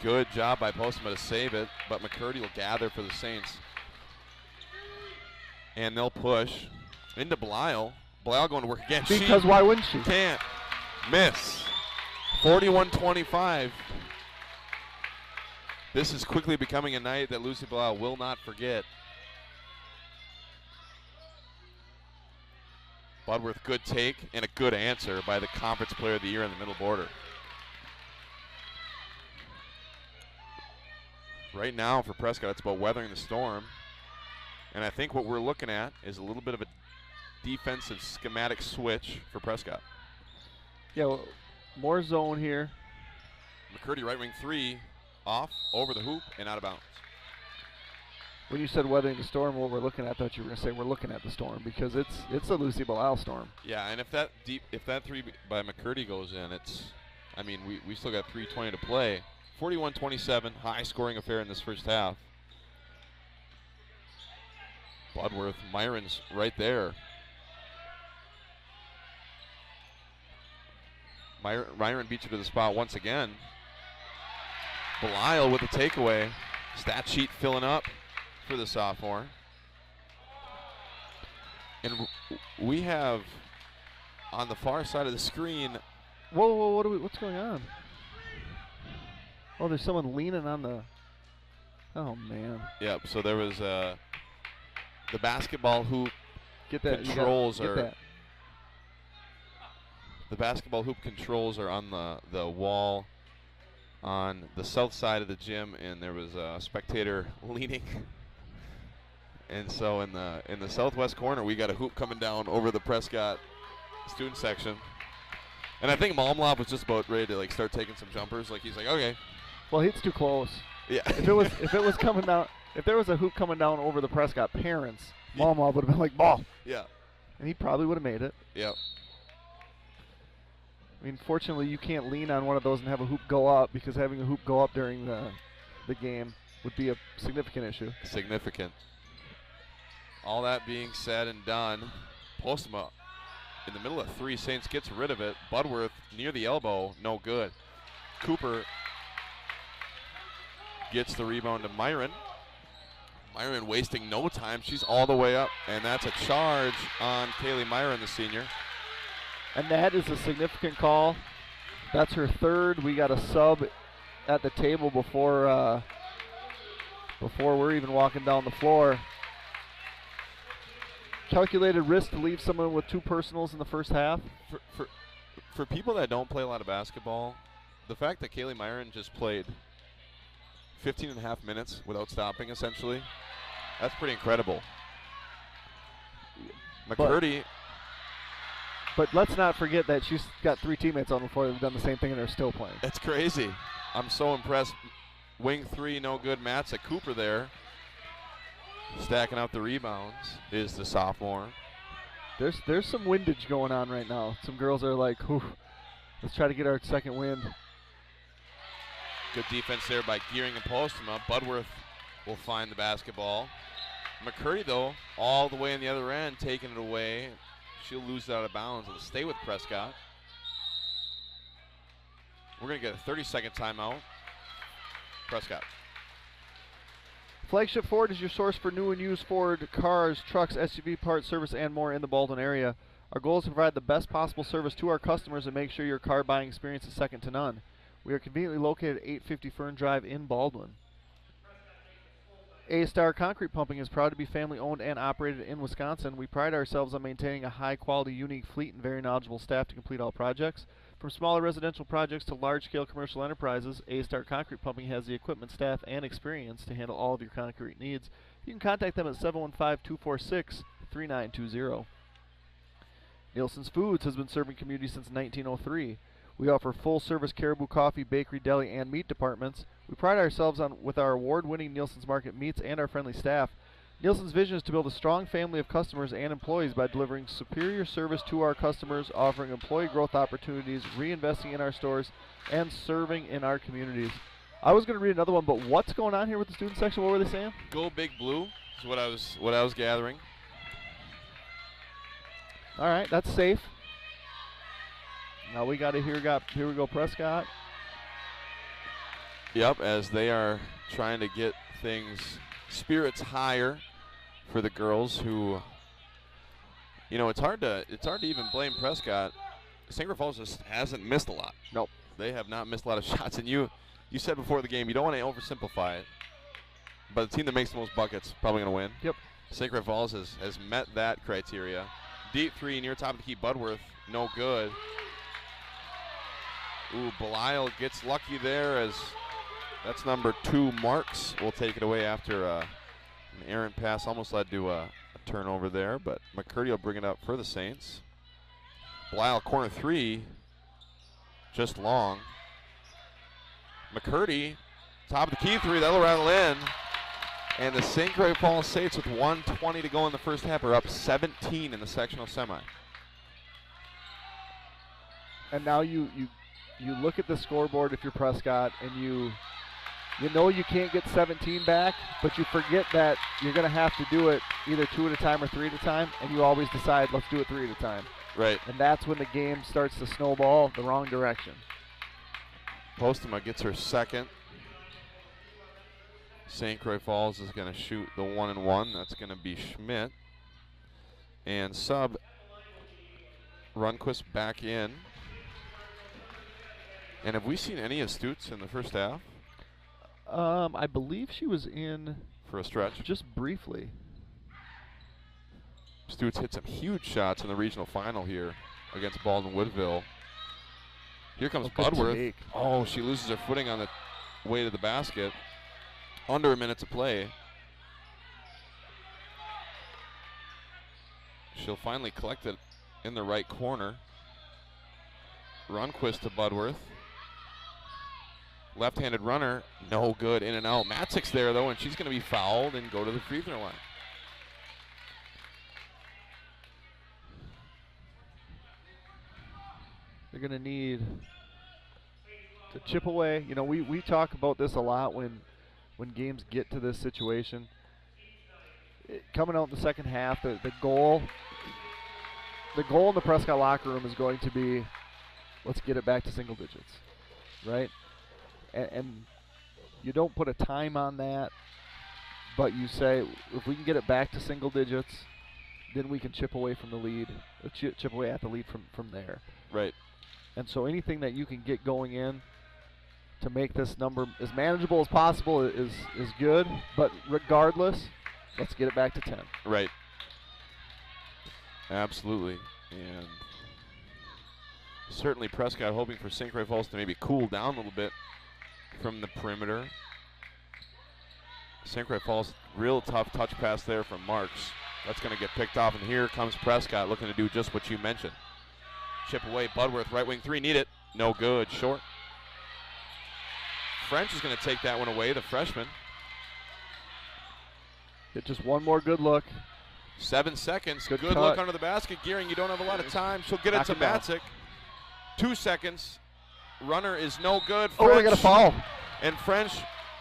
Good job by Postema to save it. But McCurdy will gather for the Saints. And they'll push into Belial. Belial going to work again. Because why wouldn't she? Can't miss. 41-25. This is quickly becoming a night that Lucy Belial will not forget. Budworth, good take and a good answer by the Conference Player of the Year in the middle border. Right now for Prescott, it's about weathering the storm. And I think what we're looking at is a little bit of a defensive schematic switch for Prescott. Yeah, well, more zone here. McCurdy, right wing three, off, over the hoop, and out of bounds. When you said weathering the storm, what we're looking at, I thought you were going to say we're looking at the storm because it's a Lucy Belial storm. Yeah, and if that three by McCurdy goes in, I mean, we still got 3:20 to play. 41-27, high scoring affair in this first half. Budworth, Myron's right there. Myron beats you to the spot once again. Belial with the takeaway. Stat sheet filling up for the sophomore. And we have on the far side of the screen. Whoa, what's going on? Oh, there's someone leaning on the. Oh man. Yep. So there was the basketball hoop controls are. The basketball hoop controls are on the wall on the south side of the gym, and there was a spectator leaning. And so in the southwest corner, we got a hoop coming down over the Prescott student section. And I think Malmlob was just about ready to start taking some jumpers. He's like, okay. Well, it's too close. Yeah. If it was coming down, if there was a hoop coming down over the Prescott parents, Malmlob would have been like, ball. Yeah. And he probably would have made it. Yep. I mean, fortunately, you can't lean on one of those and have a hoop go up because having a hoop go up during the game would be a significant issue. Significant. All that being said and done, Postema in the middle of three. Saints gets rid of it. Budworth near the elbow, no good. Cooper gets the rebound to Myron. Myron wasting no time. She's all the way up, and that's a charge on Kaylee Myron, the senior. And that is a significant call. That's her third. We got a sub at the table before we're even walking down the floor. Calculated risk to leave someone with two personals in the first half. For people that don't play a lot of basketball, the fact that Kaylee Myron just played 15 and a half minutes without stopping, essentially, that's pretty incredible. McCurdy. But let's not forget that she's got three teammates on before they've done the same thing and they're still playing. That's crazy. I'm so impressed. Wing three, no good. Matza Cooper there. Stacking out the rebounds is the sophomore. There's some windage going on right now. Some girls are like, whew, let's try to get our second wind. Good defense there by Gearing and Postema. Budworth will find the basketball. McCurdy, though, all the way on the other end, taking it away. She'll lose it out of bounds. It'll stay with Prescott. We're going to get a 30-second timeout. Prescott. Flagship Ford is your source for new and used Ford cars, trucks, SUV parts, service, and more in the Baldwin area. Our goal is to provide the best possible service to our customers and make sure your car buying experience is second to none. We are conveniently located at 850 Fern Drive in Baldwin. A-Star Concrete Pumping is proud to be family owned and operated in Wisconsin. We pride ourselves on maintaining a high quality, unique fleet and very knowledgeable staff to complete all projects. From smaller residential projects to large scale commercial enterprises, A-Star Concrete Pumping has the equipment, staff, and experience to handle all of your concrete needs. You can contact them at 715-246-3600 617-382-3920. Nielsen's Foods has been serving communities since 1903. We offer full-service caribou coffee, bakery, deli, and meat departments. We pride ourselves with our award-winning Nielsen's Market meats and our friendly staff. Nielsen's vision is to build a strong family of customers and employees by delivering superior service to our customers, offering employee growth opportunities, reinvesting in our stores, and serving in our communities. I was going to read another one, but what's going on here with the student section? What were they saying? Go Big Blue is what I was gathering. All right, that's safe. Now we got to here we go Prescott. Yep, as they are trying to get spirits higher for the girls who, it's hard to even blame Prescott. St. Croix Falls just hasn't missed a lot. Nope. They have not missed a lot of shots, and you said before the game you don't want to oversimplify it, but the team that makes the most buckets is probably going to win. Yep. St. Croix Falls has met that criteria. Deep three near top of the key, Budworth, no good. Ooh, Belial gets lucky there as that's number 2, Marks will take it away after an errant pass. Almost led to a turnover there, but McCurdy will bring it up for the Saints. Belial corner 3, just long. McCurdy, top of the key 3, that'll rattle in. And the St. Croix Falls Saints with 1:20 to go in the first half are up 17 in the sectional semi. And now you look at the scoreboard if you're Prescott, and you know you can't get 17 back, but you forget that you're going to have to do it either 2 at a time or 3 at a time, and you always decide, let's do it 3 at a time. Right. And that's when the game starts to snowball the wrong direction. Postema gets her second. St. Croix Falls is going to shoot the 1-and-1. That's going to be Schmidt. And sub Runquist back in. And have we seen any of Stutz in the first half? I believe she was in for a stretch. Just briefly. Stutz hit some huge shots in the regional final here against Baldwin Woodville. Here comes Budworth. Oh, she loses her footing on the way to the basket. Under a minute to play. She'll finally collect it in the right corner. Runquist to Budworth. Left-handed runner, no good, in and out. Matzik's there though, and she's going to be fouled and go to the free throw line. They're going to need to chip away. We talk about this a lot when games get to this situation. Coming out in the second half, the goal in the Prescott locker room is going to be, let's get it back to single digits, right? And you don't put a time on that, but you say, if we can get it back to single digits, then we can chip away from the lead, chip away at the lead from there. Right. And so anything that you can get going in to make this number as manageable as possible is good, but regardless, let's get it back to 10. Right. Absolutely. And certainly Prescott hoping for St. Croix Falls to maybe cool down a little bit from the perimeter. St. Croix Falls, real tough touch pass there from Marks. That's going to get picked off, and here comes Prescott looking to do just what you mentioned. Chip away, Budworth, right wing 3, need it. No good, short. French is going to take that one away, the freshman. Get just one more good look. 7 seconds, good cut. Look under the basket. Gearing, you don't have a lot of time. She'll get it to Matzik. 2 seconds. Runner is no good. French, they got a foul. And French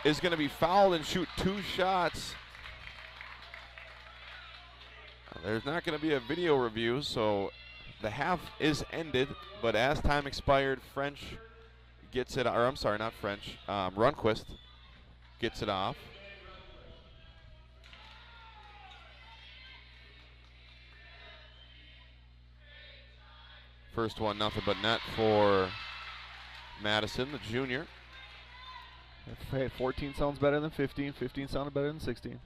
is going to be fouled and shoot 2 shots. There's not going to be a video review, so the half is ended. But as time expired, French gets it, or I'm sorry, not French, Runquist gets it off. First one, nothing but net for Madison, the junior. Hey, 14 sounds better than 15. 15 sounded better than 16.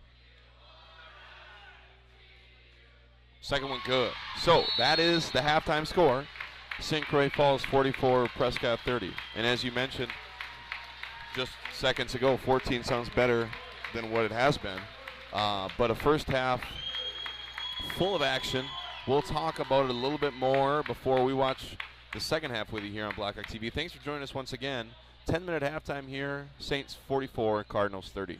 Second one good. So that is the halftime score. St. Croix Falls 44, Prescott 30. And as you mentioned just seconds ago, 14 sounds better than what it has been. But a first half full of action. We'll talk about it a little bit more before we watch the second half with you here on Blackhawk TV. Thanks for joining us once again. 10-minute halftime here. Saints 44, Cardinals 30.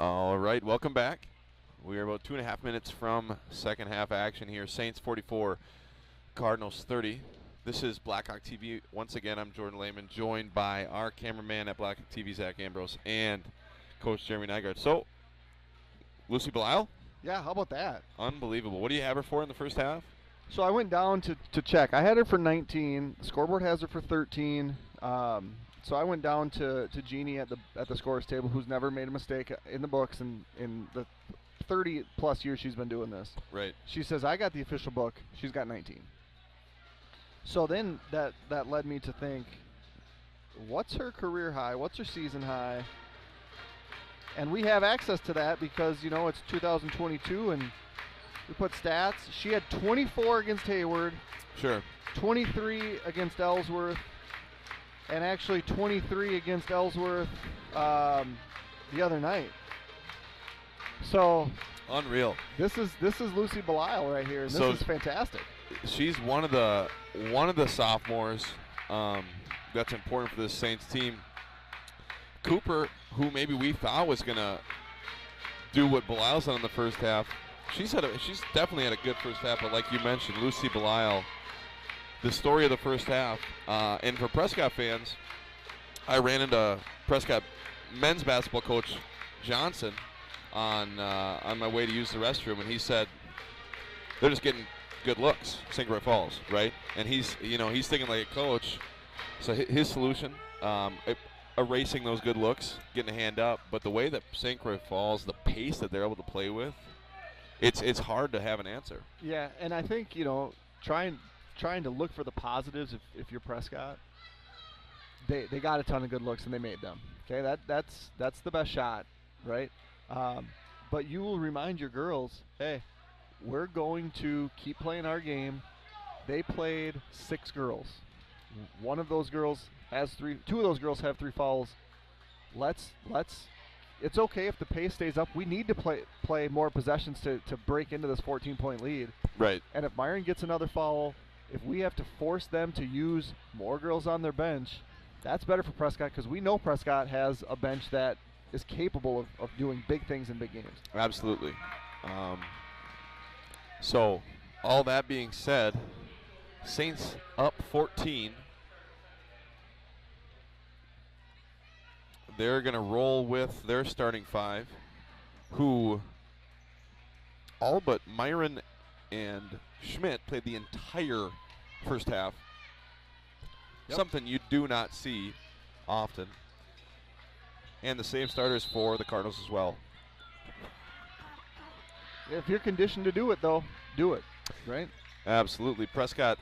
All right, welcome back. We are about 2.5 minutes from second half action here. Saints 44, Cardinals 30. This is Blackhawk TV. Once again, I'm Jordan Lehman, joined by our cameraman at Blackhawk TV, Zach Ambrose, and Coach Jeremy Nygaard. So, Lucy Belisle? Yeah, how about that? Unbelievable. What do you have her for in the first half? So I went down to check. I had her for 19. The scoreboard has her for 13. So I went down to Jeannie at the scores table, who's never made a mistake in the books in the 30 plus years she's been doing this. Right. She says, I got the official book. She's got 19. So then that led me to think, what's her career high? What's her season high? And we have access to that because, you know, it's 2022 and we put stats. She had 24 against Hayward. Sure. 23 against Ellsworth. And actually 23 against Ellsworth the other night. So unreal. This is Lucy Belisle right here, and this is fantastic. She's one of the sophomores that's important for this Saints team. Cooper, who maybe we thought was gonna do what Belisle's done in the first half, she's definitely had a good first half. But like you mentioned, Lucy Belisle, the story of the first half. And for Prescott fans, I ran into Prescott men's basketball coach Johnson on my way to use the restroom, and he said they're just getting good looks, St. Croix Falls, right? And he's thinking like a coach. So his solution, erasing those good looks, getting a hand up. But the way that St. Croix Falls, the pace that they're able to play with, it's hard to have an answer. Yeah, and I think, you know, trying to look for the positives if you're Prescott. They got a ton of good looks and they made them. Okay, that's the best shot, right? But you will remind your girls, hey, we're going to keep playing our game. They played 6 girls. One of those girls has 3. 2 of those girls have 3 fouls. Let's. It's okay if the pace stays up. We need to play more possessions to break into this 14-point lead. Right. And if Myron gets another foul, if we have to force them to use more girls on their bench, that's better for Prescott because we know Prescott has a bench that is capable of doing big things in big games. Absolutely. So, all that being said, Saints up 14. They're going to roll with their starting 5, who all but Myron and Schmidt played the entire first half. Yep. Something you do not see often. And the same starters for the Cardinals as well. If you're conditioned to do it, though, do it, right? Absolutely. Prescott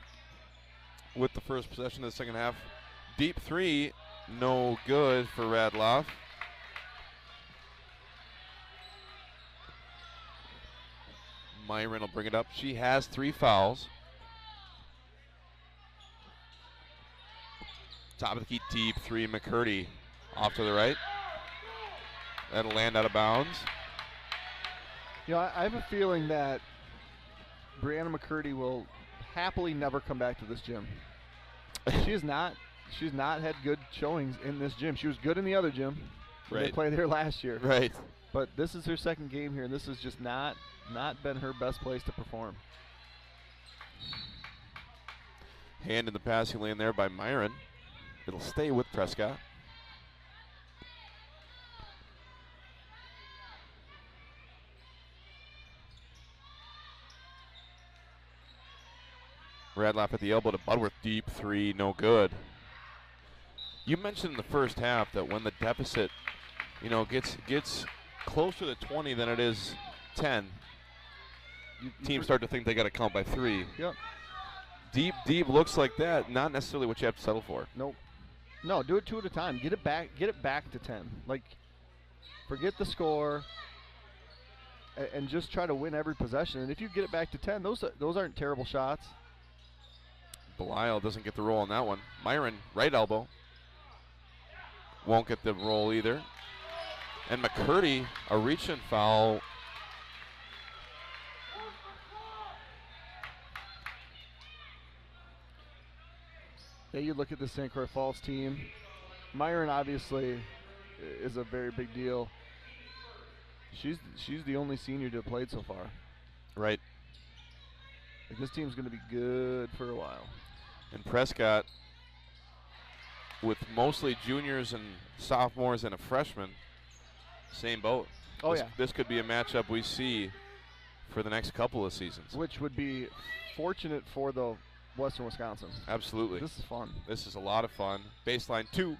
with the first possession of the second half. Deep 3, no good for Radloff. Myron will bring it up. She has 3 fouls. Top of the key, deep 3, McCurdy off to the right. That'll land out of bounds. You know, I have a feeling that Brianna McCurdy will happily never come back to this gym. She's not had good showings in this gym. She was good in the other gym. Right. They played there last year. Right. But this is her second game here, and this has just not been her best place to perform. Hand in the passing lane there by Myron. It'll stay with Prescott. Radloff at the elbow to Budworth, deep 3, no good. You mentioned in the first half that when the deficit, you know, gets closer to 20 than it is 10, teams start to think they got to count by 3. Yep. Deep looks like that, not necessarily what you have to settle for. Nope. No, do it 2 at a time. Get it back to 10. Like, forget the score and just try to win every possession. And if you get it back to 10, those aren't terrible shots. Belisle doesn't get the roll on that one. Myron, right elbow. Won't get the roll either. And McCurdy, a reach-in foul. Yeah, you look at the St. Croix Falls team. Myron obviously is a very big deal. She's the only senior to have played so far. Right. Like, this team's going to be good for a while. And Prescott, with mostly juniors and sophomores and a freshman, same boat. Oh, this, yeah. This could be a matchup we see for the next couple of seasons. Which would be fortunate for the Western Wisconsin. Absolutely. This is fun. This is a lot of fun. Baseline 2.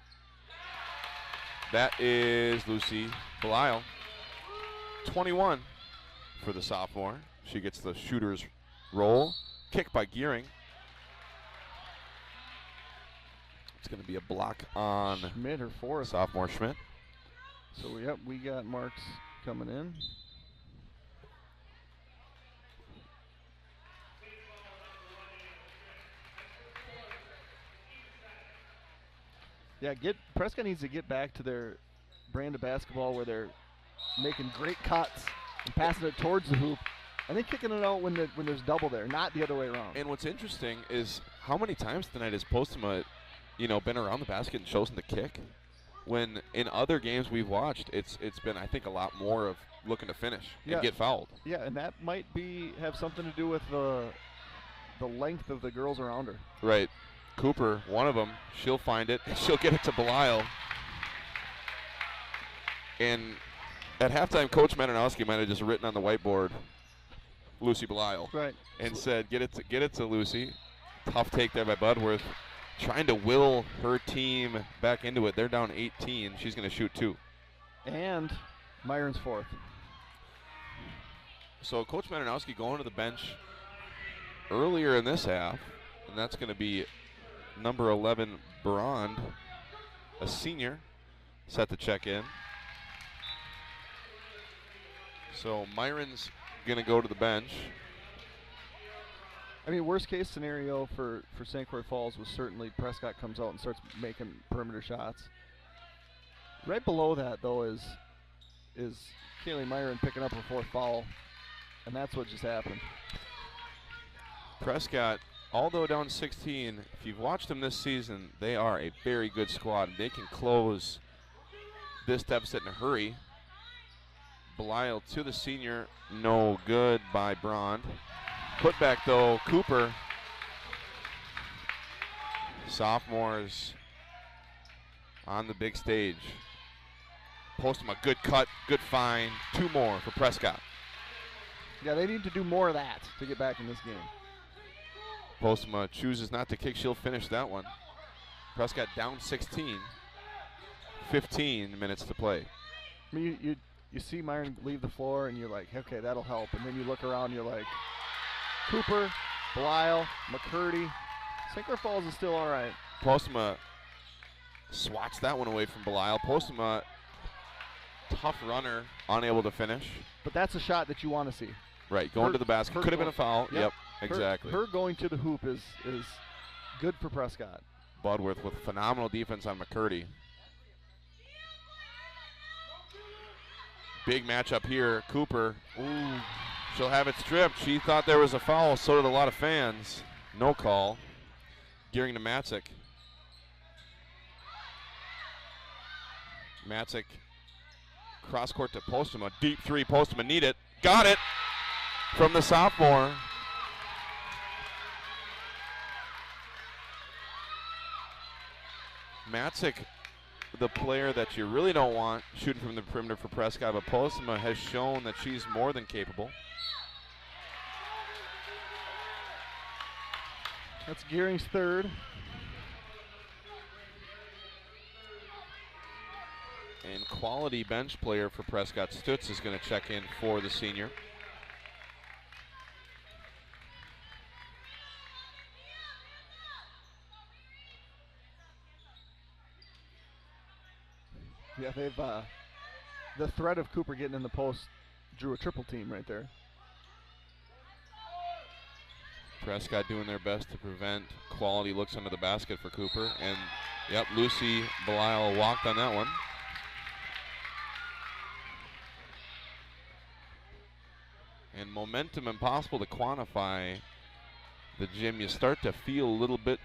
That is Lucy Belial. 21 for the sophomore. She gets the shooter's roll. Kick by Gearing. It's going to be a block on Schmidt, her fourth. sophomore Schmidt. So, yep, we got marks coming in. Yeah, Prescott needs to get back to their brand of basketball where they're making great cuts and passing it towards the hoop, and then kicking it out when there's double there, not the other way around. And what's interesting is how many times tonight has Postma, been around the basket and chosen to kick, when in other games we've watched, it's been, I think, a lot more of looking to finish and get fouled. Yeah, and that might have something to do with the length of the girls around her. Right. Cooper, one of them, she'll find it. She'll get it to Belial. And at halftime, Coach Malinowski might have just written on the whiteboard, Lucy Belial. Right. And said, get it to Lucy. Tough take there by Budworth. Trying to will her team back into it. They're down 18. She's going to shoot 2. And Myron's fourth. So Coach Malinowski going to the bench earlier in this half, and that's going to be number 11, Brond, a senior, set to check in. So Myron's going to go to the bench. I mean, worst case scenario for St. Croix Falls was certainly Prescott comes out and starts making perimeter shots. Right below that, though, is Kaylee Myron picking up her fourth foul, and that's what just happened. Prescott, although down 16, if you've watched them this season, they are a very good squad. They can close this deficit in a hurry. Belial to the senior, no good by Brond. Put back though, Cooper. Sophomores on the big stage. Post him a good cut, good find. 2 more for Prescott. Yeah, they need to do more of that to get back in this game. Postma chooses not to kick. She'll finish that one. Prescott down 16. 15 minutes to play. I mean, you see Myron leave the floor, and you're like, okay, that'll help. And then you look around, and you're like, Cooper, Belial, McCurdy. St. Croix Falls is still all right. Postma swats that one away from Belial. Postma, tough runner, unable to finish. But that's a shot that you want to see. Right, going to the basket. Could have been a foul. Yep, Her, exactly. Her going to the hoop is good for Prescott. Budworth with phenomenal defense on McCurdy. Big matchup here. Cooper. Ooh. She'll have it stripped. She thought there was a foul, so did a lot of fans. No call. Gearing to Matzik. Matzik cross court to Postma. Deep 3. Postma need it. Got it from the sophomore. Matzik, the player that you really don't want shooting from the perimeter for Prescott, but Postma has shown that she's more than capable. That's Gearing's third. And quality bench player for Prescott, Stutz, is going to check in for the senior. Yeah, they've the threat of Cooper getting in the post drew a triple team right there. Prescott doing their best to prevent quality looks under the basket for Cooper. And, yep, Lucy Belial walked on that one. And momentum impossible to quantify. The gym, you start to feel a little bit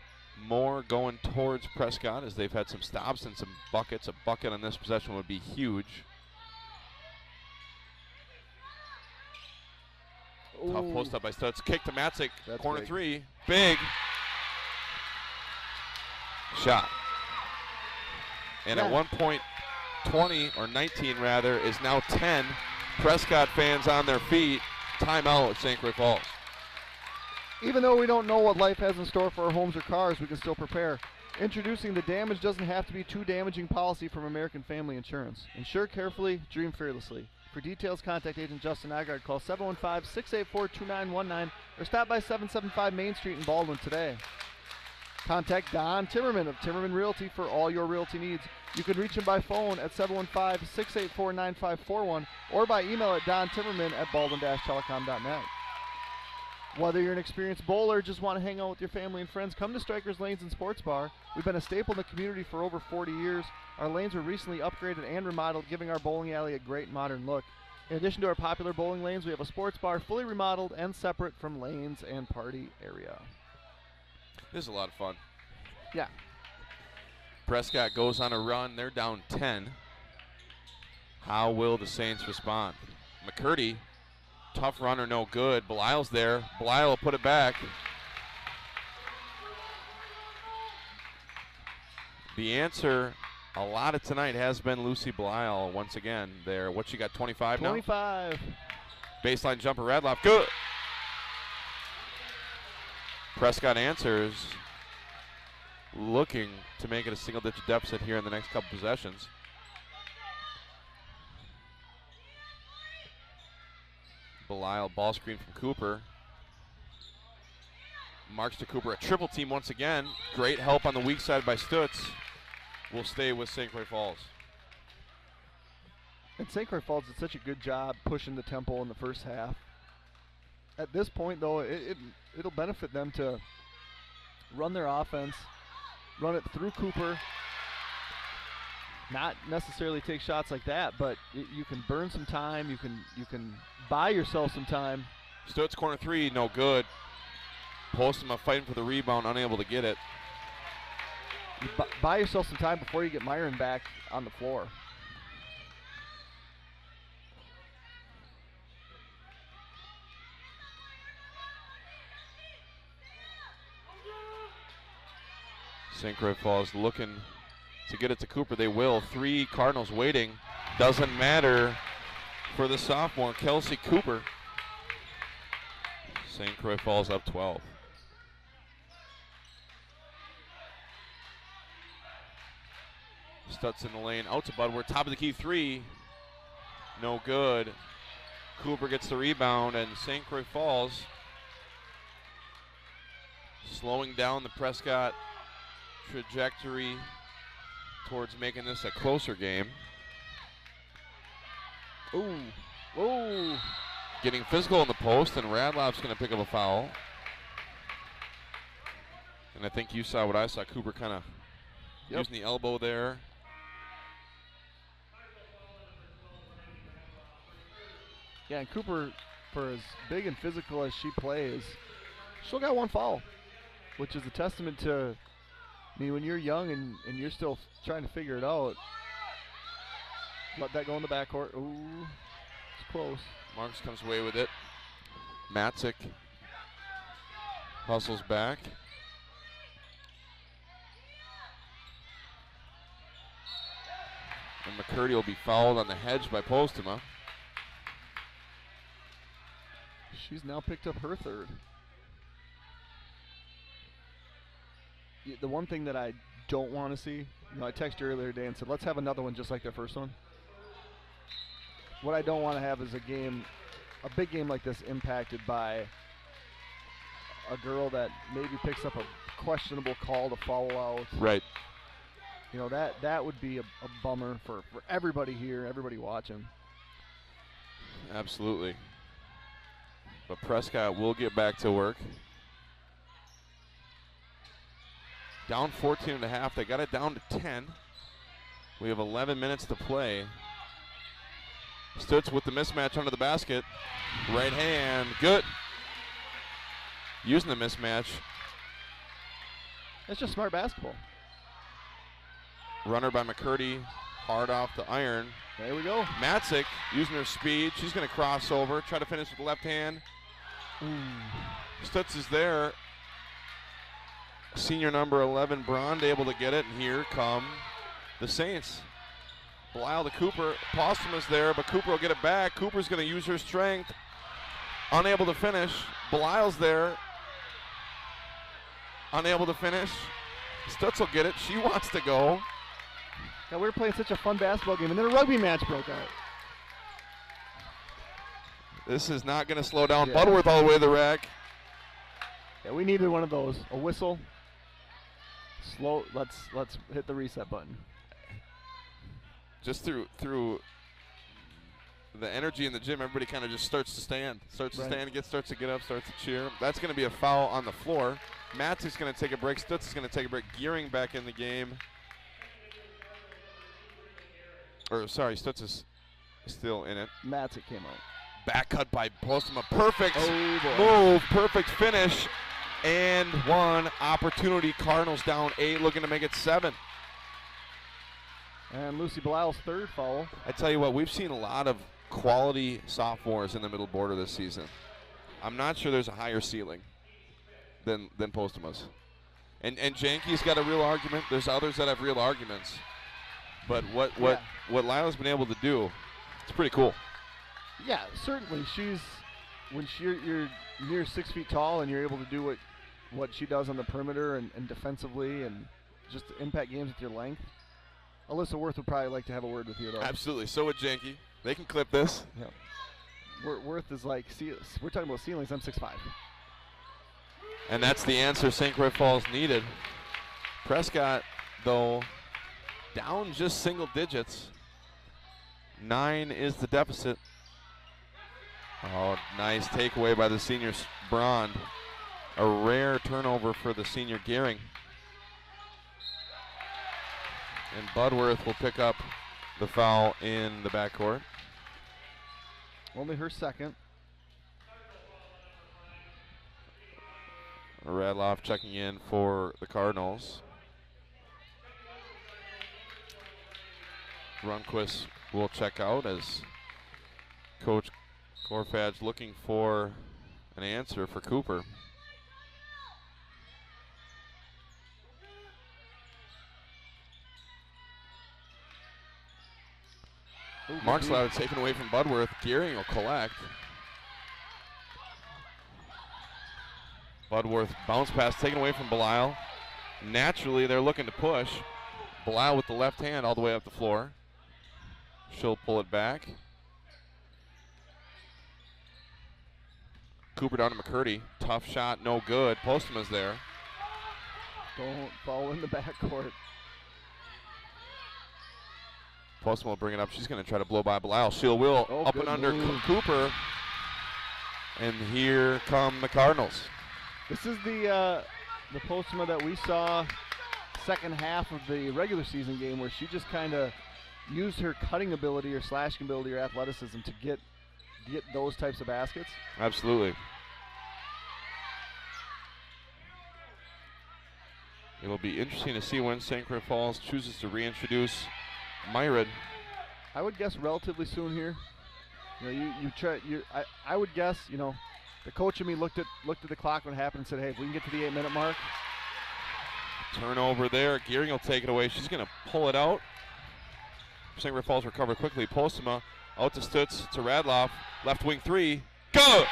more going towards Prescott as they've had some stops and some buckets. A bucket on this possession would be huge. Tough post up by Stutz. Kick to Matzik. That's Corner big. 3. Big. Shot. And at 1:20 or 19 rather is now 10. Prescott fans on their feet. Timeout at St. Croix Falls. Even though we don't know what life has in store for our homes or cars, we can still prepare. Introducing the damage doesn't have to be too damaging policy from American Family Insurance. Insure carefully, dream fearlessly. For details, contact Agent Justin Agard. Call 715-684-2919 or stop by 775 Main Street in Baldwin today. Contact Don Timmerman of Timmerman Realty for all your realty needs. You can reach him by phone at 715-684-9541 or by email at dontimmerman@baldwin-telecom.net. Whether you're an experienced bowler or just want to hang out with your family and friends, come to Strikers Lanes and Sports Bar. We've been a staple in the community for over 40 years. Our lanes were recently upgraded and remodeled, giving our bowling alley a great modern look. In addition to our popular bowling lanes, we have a sports bar fully remodeled and separate from lanes and party area. This is a lot of fun. Yeah. Prescott goes on a run. They're down 10. How will the Saints respond? McCurdy, tough runner, no good. Belisle's there. Belisle will put it back. The answer a lot of tonight has been Lucy Belisle once again there. What she got, 25 now? 25. Baseline jumper, Radloff, good. Prescott answers, looking to make it a single-digit deficit here in the next couple possessions. Belisle, ball screen from Cooper. Marks to Cooper, a triple team once again. Great help on the weak side by Stutz. Will stay with St. Croix Falls. And St. Croix Falls did such a good job pushing the tempo in the first half. At this point, though, it'll benefit them to run their offense, run it through Cooper, not necessarily take shots like that, but you can burn some time. You can buy yourself some time. Stutz, corner 3, no good. Postma fighting for the rebound, unable to get it. You buy yourself some time before you get Myron back on the floor. St. Croix Falls looking to get it to Cooper. They will. 3 Cardinals waiting. Doesn't matter for the sophomore, Kelsey Cooper. St. Croix Falls up 12. Stutz in the lane, out to Budward, top of the key 3. No good. Cooper gets the rebound, and St. Croix Falls slowing down the Prescott trajectory towards making this a closer game. Ooh, ooh. Getting physical in the post, and Radloff's going to pick up a foul. And I think you saw what I saw. Cooper kind of using the elbow there. Yeah, and Cooper, for as big and physical as she plays, still got 1 foul, which is a testament to, I mean, when you're young and you're still trying to figure it out, let that go in the backcourt. Ooh, it's close. Marks comes away with it. Matzik hustles back. And McCurdy will be fouled on the hedge by Postma. She's now picked up her 3rd. The one thing that I don't want to see, I texted her earlier today and said, let's have another one just like the first one. What I don't want to have is a big game like this impacted by a girl that maybe picks up a questionable call to foul out. Right. That would be a bummer for everybody here, everybody watching. Absolutely. But Prescott will get back to work. Down 14.5. They got it down to 10. We have 11 minutes to play. Stutz with the mismatch under the basket. Right hand, good. Using the mismatch. That's just smart basketball. Runner by McCurdy, hard off the iron. There we go. Matzik using her speed. She's going to cross over, try to finish with the left hand. Stutz is there. Senior number 11, Brond, able to get it, and here come the Saints. Belial to Cooper. Posthumus there, but Cooper will get it back. Cooper's going to use her strength. Unable to finish. Belial's there. Unable to finish. Stutz will get it. She wants to go. Yeah, we were playing such a fun basketball game, and then a rugby match broke out. This is not going to slow down. Yeah. Budworth all the way to the rack. Yeah, we needed one of those. A whistle. Slow. Let's hit the reset button. Just through the energy in the gym, everybody kind of just starts to stand. Starts to get up, starts to cheer. That's going to be a foul on the floor. Matzek's going to take a break. Stutz is going to take a break. Gearing back in the game. Stutz is still in it. Matzek came out. Back cut by Postuma. Perfect move, perfect finish, and one opportunity. Cardinals down 8, looking to make it 7. And Lucy Belial's third foul. I tell you what, we've seen a lot of quality sophomores in the middle border this season. I'm not sure there's a higher ceiling than Postuma's. And Janke's got a real argument. There's others that have real arguments. But what Lila's been able to do, it's pretty cool. Yeah, certainly. When you're near 6 feet tall and you're able to do what she does on the perimeter and defensively and just impact games with your length. Alyssa Worth would probably like to have a word with you, though. Absolutely. So would Janke. They can clip this. Yeah. Worth is like, we're talking about ceilings. I'm 6'5". And that's the answer St. Croix Falls needed. Prescott, though, down just single digits. 9 is the deficit. Oh, nice takeaway by the senior Brond. A rare turnover for the senior Gehring. And Budworth will pick up the foul in the backcourt. Only her second. Radloff checking in for the Cardinals. Runquist will check out as Coach Gorfadge looking for an answer for Cooper. Mark's allowed taken away from Budworth. Gehring will collect. Budworth bounce pass taken away from Belial. Naturally, they're looking to push. Belial with the left hand all the way up the floor. She'll pull it back. Cooper down to McCurdy. Tough shot, no good. Postuma's there. Don't fall in the backcourt. Postuma will bring it up. She's going to try to blow by Belial. She'll will up and under Cooper. And here come the Cardinals. This is the Postuma that we saw second half of the regular season game where she just kind of used her cutting ability or slashing ability or athleticism to get those types of baskets. Absolutely. It'll be interesting to see when St. Croix Falls chooses to reintroduce Myrid. I would guess relatively soon here. I would guess, the coach and me looked at the clock when it happened and said, hey, if we can get to the 8-minute mark. Turnover there. Gehring will take it away. She's going to pull it out. St. Croix Falls recover quickly. Postuma out to Stutz to Radloff. Left wing 3. Go!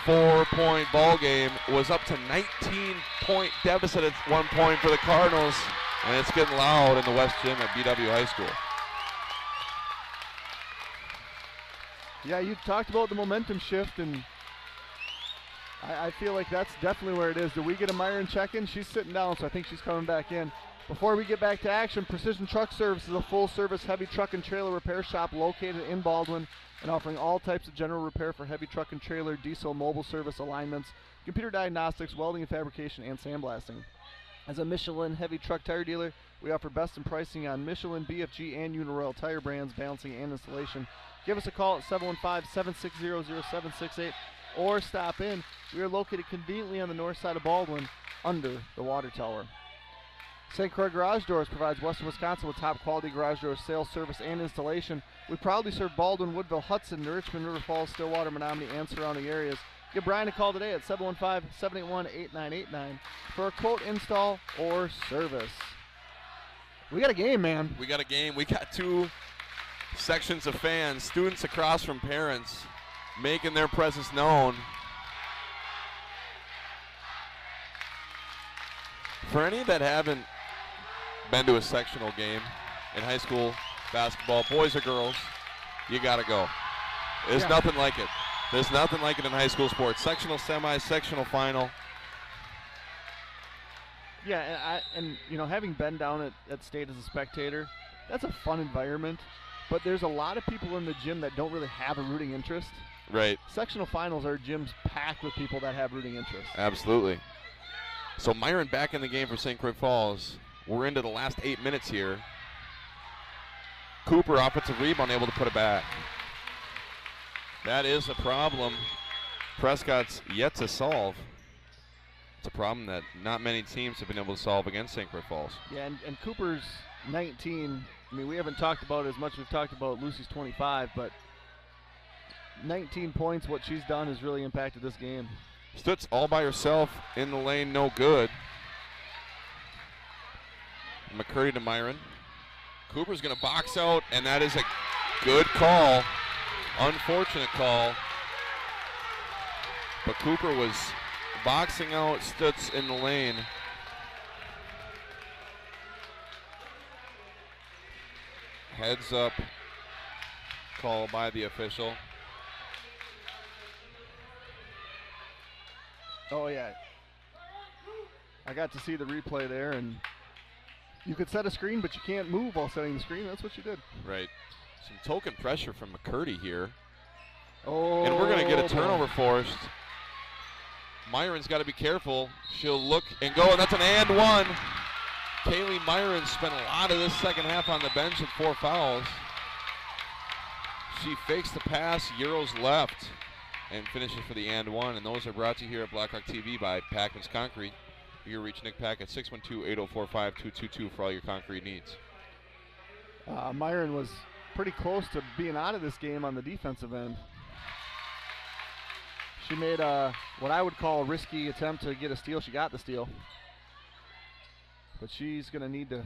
4-point ball game. Was up to 19-point deficit at one point for the Cardinals. And it's getting loud in the West Gym at BW High School. Yeah, you talked about the momentum shift, and I feel like that's definitely where it is. Do we get a Myron check-in? She's sitting down, so I think she's coming back in. Before we get back to action, Precision Truck Service is a full-service heavy truck and trailer repair shop located in Baldwin and offering all types of general repair for heavy truck and trailer, diesel, mobile service alignments, computer diagnostics, welding and fabrication, and sandblasting. As a Michelin heavy truck tire dealer, we offer best in pricing on Michelin, BFG, and Uniroyal tire brands, balancing and installation. Give us a call at 715-760-0768 or stop in. We are located conveniently on the north side of Baldwin under the water tower. St. Croix Garage Doors provides Western Wisconsin with top quality garage door sales, service, and installation. We proudly serve Baldwin, Woodville, Hudson, Richmond, River Falls, Stillwater, Menominee, and surrounding areas. Give Brian a call today at 715-781-8989 for a quote, install, or service. We got a game, man. We got a game. We got two sections of fans, students across from parents, making their presence known. For any that haven't been to a sectional game in high school basketball, boys or girls, you got to go. There's nothing like it. There's nothing like it in high school sports. Sectional semi, sectional final. Yeah, and you know, having been down at State as a spectator, that's a fun environment, but there's a lot of people in the gym that don't really have a rooting interest. Right. Sectional finals are gyms packed with people that have rooting interest. Absolutely. So Myron back in the game for St. Croix Falls. We're into the last 8 minutes here. Cooper, offensive rebound, able to put it back. That is a problem Prescott's yet to solve. It's a problem that not many teams have been able to solve against St. Croix Falls. Yeah, and Cooper's 19. I mean, we haven't talked about it as much as we've talked about Lucy's 25, but 19 points, what she's done has really impacted this game. Stutz all by herself in the lane, no good. McCurdy to Myron. Cooper's going to box out, and that is a good call. Unfortunate call. But Cooper was boxing out Stutz in the lane. Heads up call by the official. Oh, yeah. I got to see the replay there, and you could set a screen, but you can't move while setting the screen. That's what you did. Right. Some token pressure from McCurdy here. Oh, and we're going to get a turnover forced. Myron's got to be careful. She'll look and go, and that's an and one. Kaylee Myron spent a lot of this second half on the bench with 4 fouls. She fakes the pass, Euros left, and finishes for the and one. And those are brought to you here at Blackhawk TV by Packman's Concrete. You can reach Nick Pack at 612-8045-222 for all your concrete needs. Myron was pretty close to being out of this game on the defensive end. She made what I would call a risky attempt to get a steal. She got the steal. But she's going to need to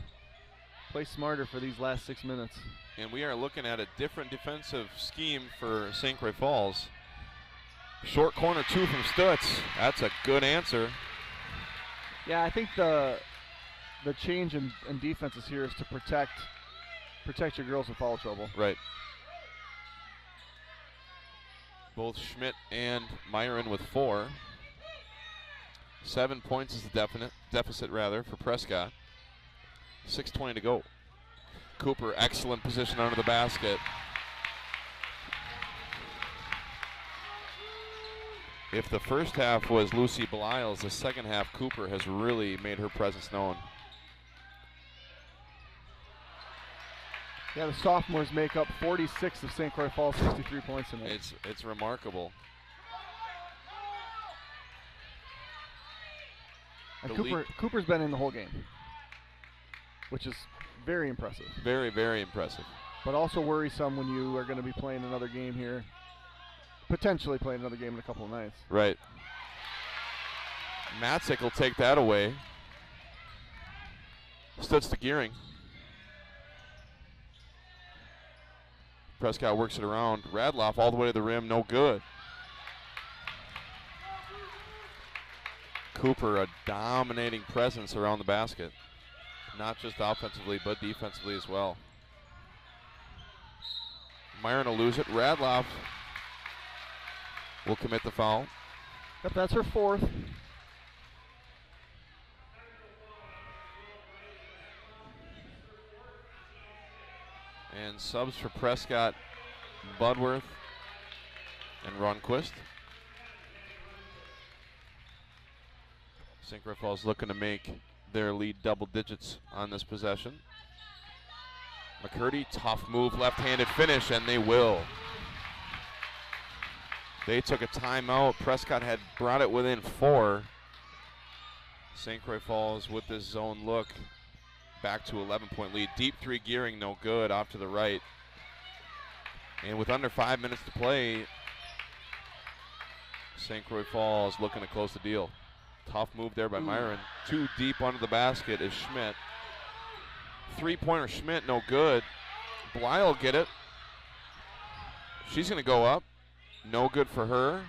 play smarter for these last 6 minutes. And we are looking at a different defensive scheme for St. Croix Falls. Short corner 2 from Stutz. That's a good answer. Yeah, I think the change in defenses here is to protect your girls with foul trouble. Right. Both Schmidt and Myron with 4. 7 points is the deficit for Prescott. 6:20 to go. Cooper, excellent position under the basket. If the first half was Lucy Belials, the second half Cooper has really made her presence known. Yeah, the sophomores make up 46 of St. Croix Falls' 63 points tonight. It's remarkable. And Cooper's been in the whole game, which is very impressive. Very, very impressive. But also worrisome when you are going to be playing another game here, potentially playing another game in a couple of nights. Right. Matzik will take that away. Stutz to Gearing. Prescott works it around. Radloff all the way to the rim, no good. Cooper, a dominating presence around the basket. Not just offensively, but defensively as well. Myron will lose it. Radloff will commit the foul. Yep, that's her 4th. And subs for Prescott, Budworth and Ronquist. St. Croix Falls looking to make their lead double digits on this possession. McCurdy, tough move, left-handed finish, and they will. They took a timeout. Prescott had brought it within 4. St. Croix Falls with this zone look back to 11-point lead. Deep three Gearing, no good, off to the right. And with under 5 minutes to play, St. Croix Falls looking to close the deal. Tough move there by Myron. Too deep under the basket is Schmidt. Three-pointer Schmidt, no good. Bly will get it. She's going to go up. No good for her.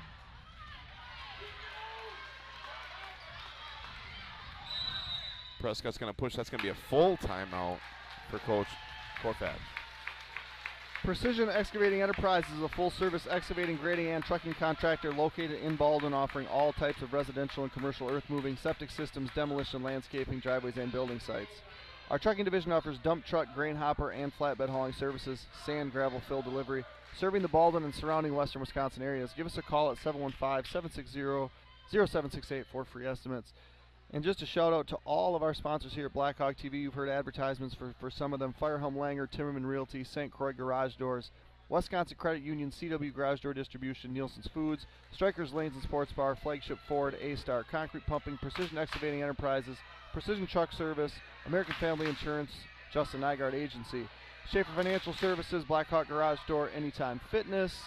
Prescott's going to push. That's going to be a full timeout for Coach Corfad. Precision Excavating Enterprises is a full-service excavating, grading, and trucking contractor located in Baldwin, offering all types of residential and commercial earth moving, septic systems, demolition, landscaping, driveways, and building sites. Our trucking division offers dump truck, grain hopper, and flatbed hauling services, sand, gravel, fill delivery, serving the Baldwin and surrounding western Wisconsin areas. Give us a call at 715-760-0768 for free estimates. And just a shout out to all of our sponsors here at Blackhawk TV. You've heard advertisements for some of them. Firehelm Langer, Timmerman Realty, St. Croix Garage Doors, Wisconsin Credit Union, CW Garage Door Distribution, Nielsen's Foods, Strikers Lanes and Sports Bar, Flagship Ford, A-Star, Concrete Pumping, Precision Excavating Enterprises, Precision Truck Service, American Family Insurance, Justin Nygaard Agency, Schaefer Financial Services, Blackhawk Garage Door, Anytime Fitness,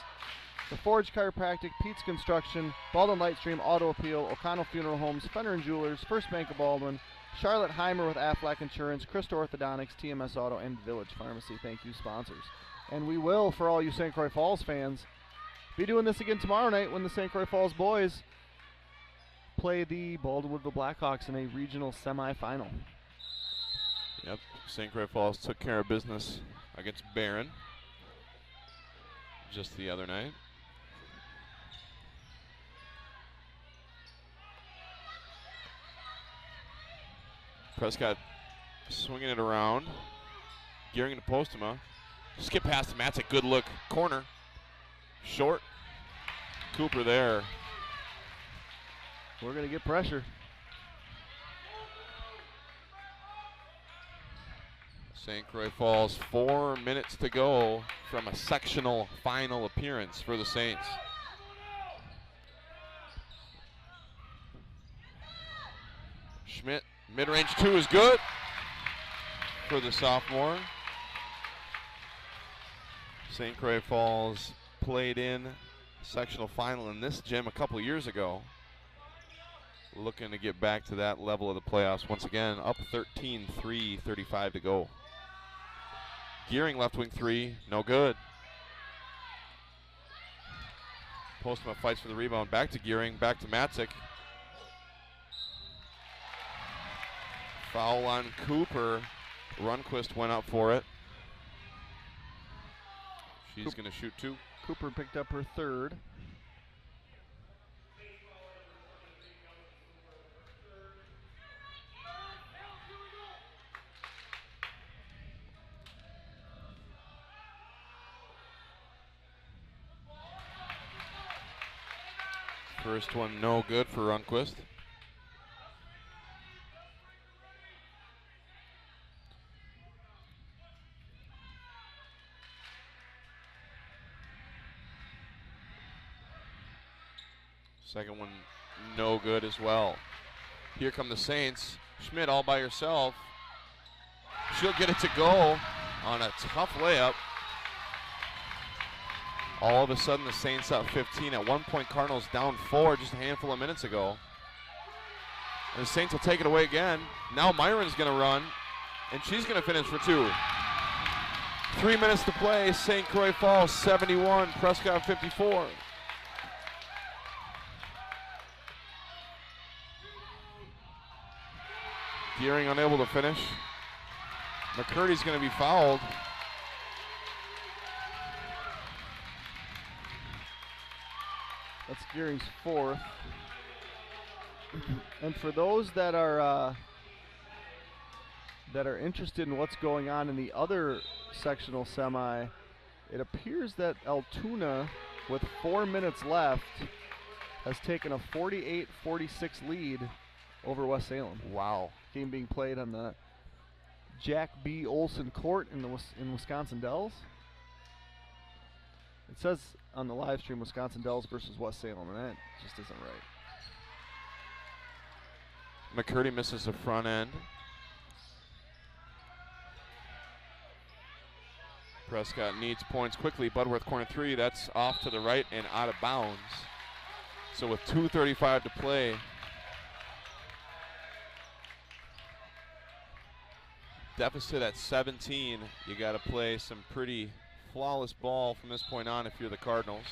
The Forge Chiropractic, Pete's Construction, Baldwin Lightstream Auto Appeal, O'Connell Funeral Homes, Fenner and Jewelers, First Bank of Baldwin, Charlotte Heimer with Aflac Insurance, Christa Orthodontics, TMS Auto, and Village Pharmacy. Thank you, sponsors. And we will, for all you St. Croix Falls fans, be doing this again tomorrow night when the St. Croix Falls boys play the Baldwin Woodville Blackhawks in a regional semifinal. Yep, St. Croix Falls took care of business against Barron just the other night. Prescott swinging it around. Gearing to Postema. Skip past him. That's a good look. Corner. Short. Cooper there. We're going to get pressure. St. Croix Falls, 4 minutes to go from a sectional final appearance for the Saints. Schmidt, mid-range two is good for the sophomore. St. Croix Falls played in sectional final in this gym a couple years ago. Looking to get back to that level of the playoffs once again. Up 13, 3:35 to go. Gearing left wing three, no good. Postma fights for the rebound. Back to Gearing, back to Matzik. Foul on Cooper. Runquist went up for it. She's going to shoot two. Cooper picked up her third. First one no good for Runquist. Second one no good as well. Here come the Saints. Schmidt all by herself. She'll get it to go on a tough layup. All of a sudden the Saints up 15. At one point Cardinals down 4 just a handful of minutes ago. And the Saints will take it away again. Now Myron's going to run, and she's going to finish for 2. 3 minutes to play. St. Croix Falls 71, Prescott 54. Gearing unable to finish. McCurdy's going to be fouled. That's Gearing's fourth. And for those that are interested in what's going on in the other sectional semi, it appears that Altoona, with 4 minutes left, has taken a 48-46 lead over West Salem. Wow. Game being played on the Jack B. Olson Court in Wisconsin Dells. It says on the live stream Wisconsin Dells versus West Salem, and that just isn't right. McCurdy misses the front end. Prescott needs points quickly. Budworth corner 3, that's off to the right and out of bounds. So with 2:35 to play, deficit at 17, you got to play some pretty flawless ball from this point on if you're the Cardinals.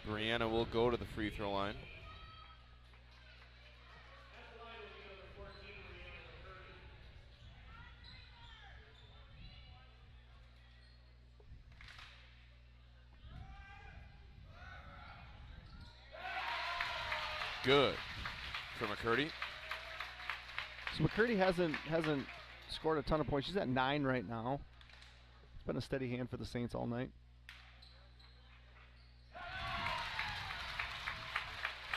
Brianna will go to the free throw line. Good for McCurdy. So McCurdy hasn't scored a ton of points. She's at 9 right now. It's been a steady hand for the Saints all night.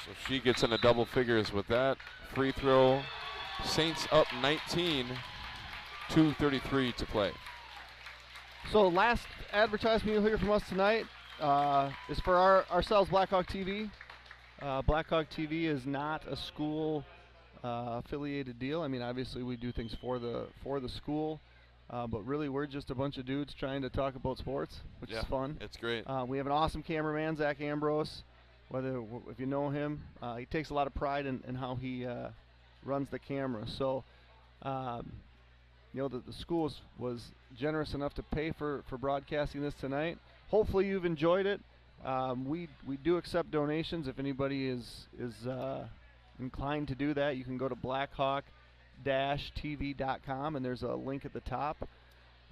So she gets into double figures with that free throw. Saints up 19, 2:33 to play. So last advertisement you'll hear from us tonight is for ourselves, Blackhawk TV. Blackhawk TV is not a school affiliated deal. I mean, obviously we do things for the school, but really we're just a bunch of dudes trying to talk about sports, which is fun. It's great. We have an awesome cameraman, Zach Ambrose. If you know him, he takes a lot of pride in how he runs the camera. So, the school was generous enough to pay for broadcasting this tonight. Hopefully you've enjoyed it. We do accept donations. If anybody is inclined to do that, you can go to blackhawk-tv.com, and there's a link at the top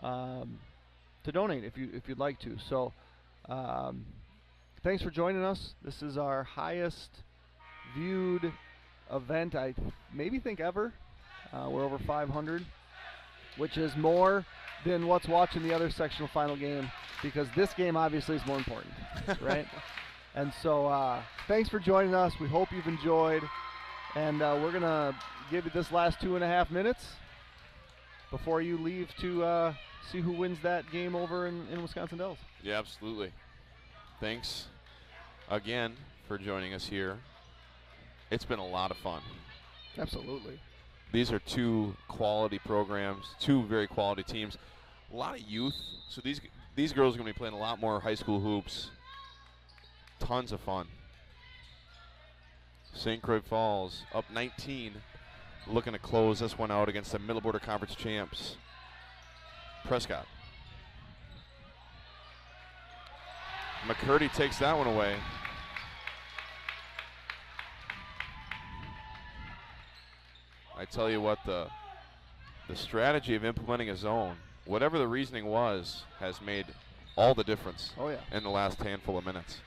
to donate if you'd like to. So. Thanks for joining us. This is our highest viewed event I maybe think ever. We're over 500, which is more than what's watching the other sectional final game, because this game obviously is more important, right? And so thanks for joining us. We hope you've enjoyed, and we're going to give you this last 2.5 minutes before you leave to see who wins that game over in Wisconsin Dells. Yeah, absolutely. Thanks again for joining us here. It's been a lot of fun. Absolutely. These are 2 quality programs, 2 very quality teams. A lot of youth. So these girls are going to be playing a lot more high school hoops. Tons of fun. St. Croix Falls up 19, looking to close this one out against the Middle Border Conference champs, Prescott. McCurdy takes that one away. I tell you what, the strategy of implementing a zone, whatever the reasoning was, has made all the difference in the last handful of minutes.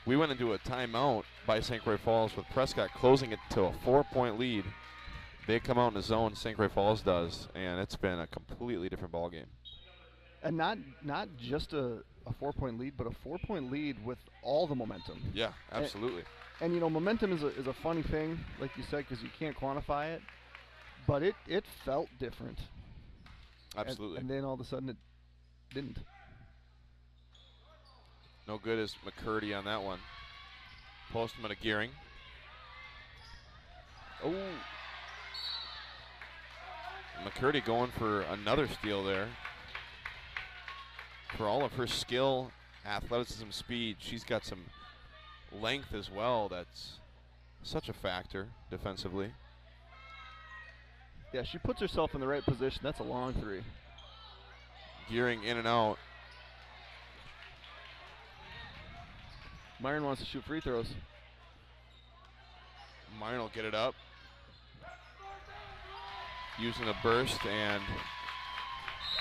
We went into a timeout by St. Croix Falls with Prescott closing it to a 4-point lead. They come out in the zone, St. Croix Falls does, and it's been a completely different ball game. And not just a 4-point lead, but a 4-point lead with all the momentum. Yeah, absolutely. And momentum is a funny thing, like you said, because you can't quantify it. But it felt different. Absolutely. And then all of a sudden it didn't. No good is McCurdy on that one. Postman to Gearing. Oh. McCurdy going for another steal there. For all of her skill, athleticism, speed, she's got some length as well. That's such a factor defensively. Yeah, she puts herself in the right position. That's a long 3. Gearing in and out. Myron wants to shoot free throws. Myron will get it up. Using a burst, and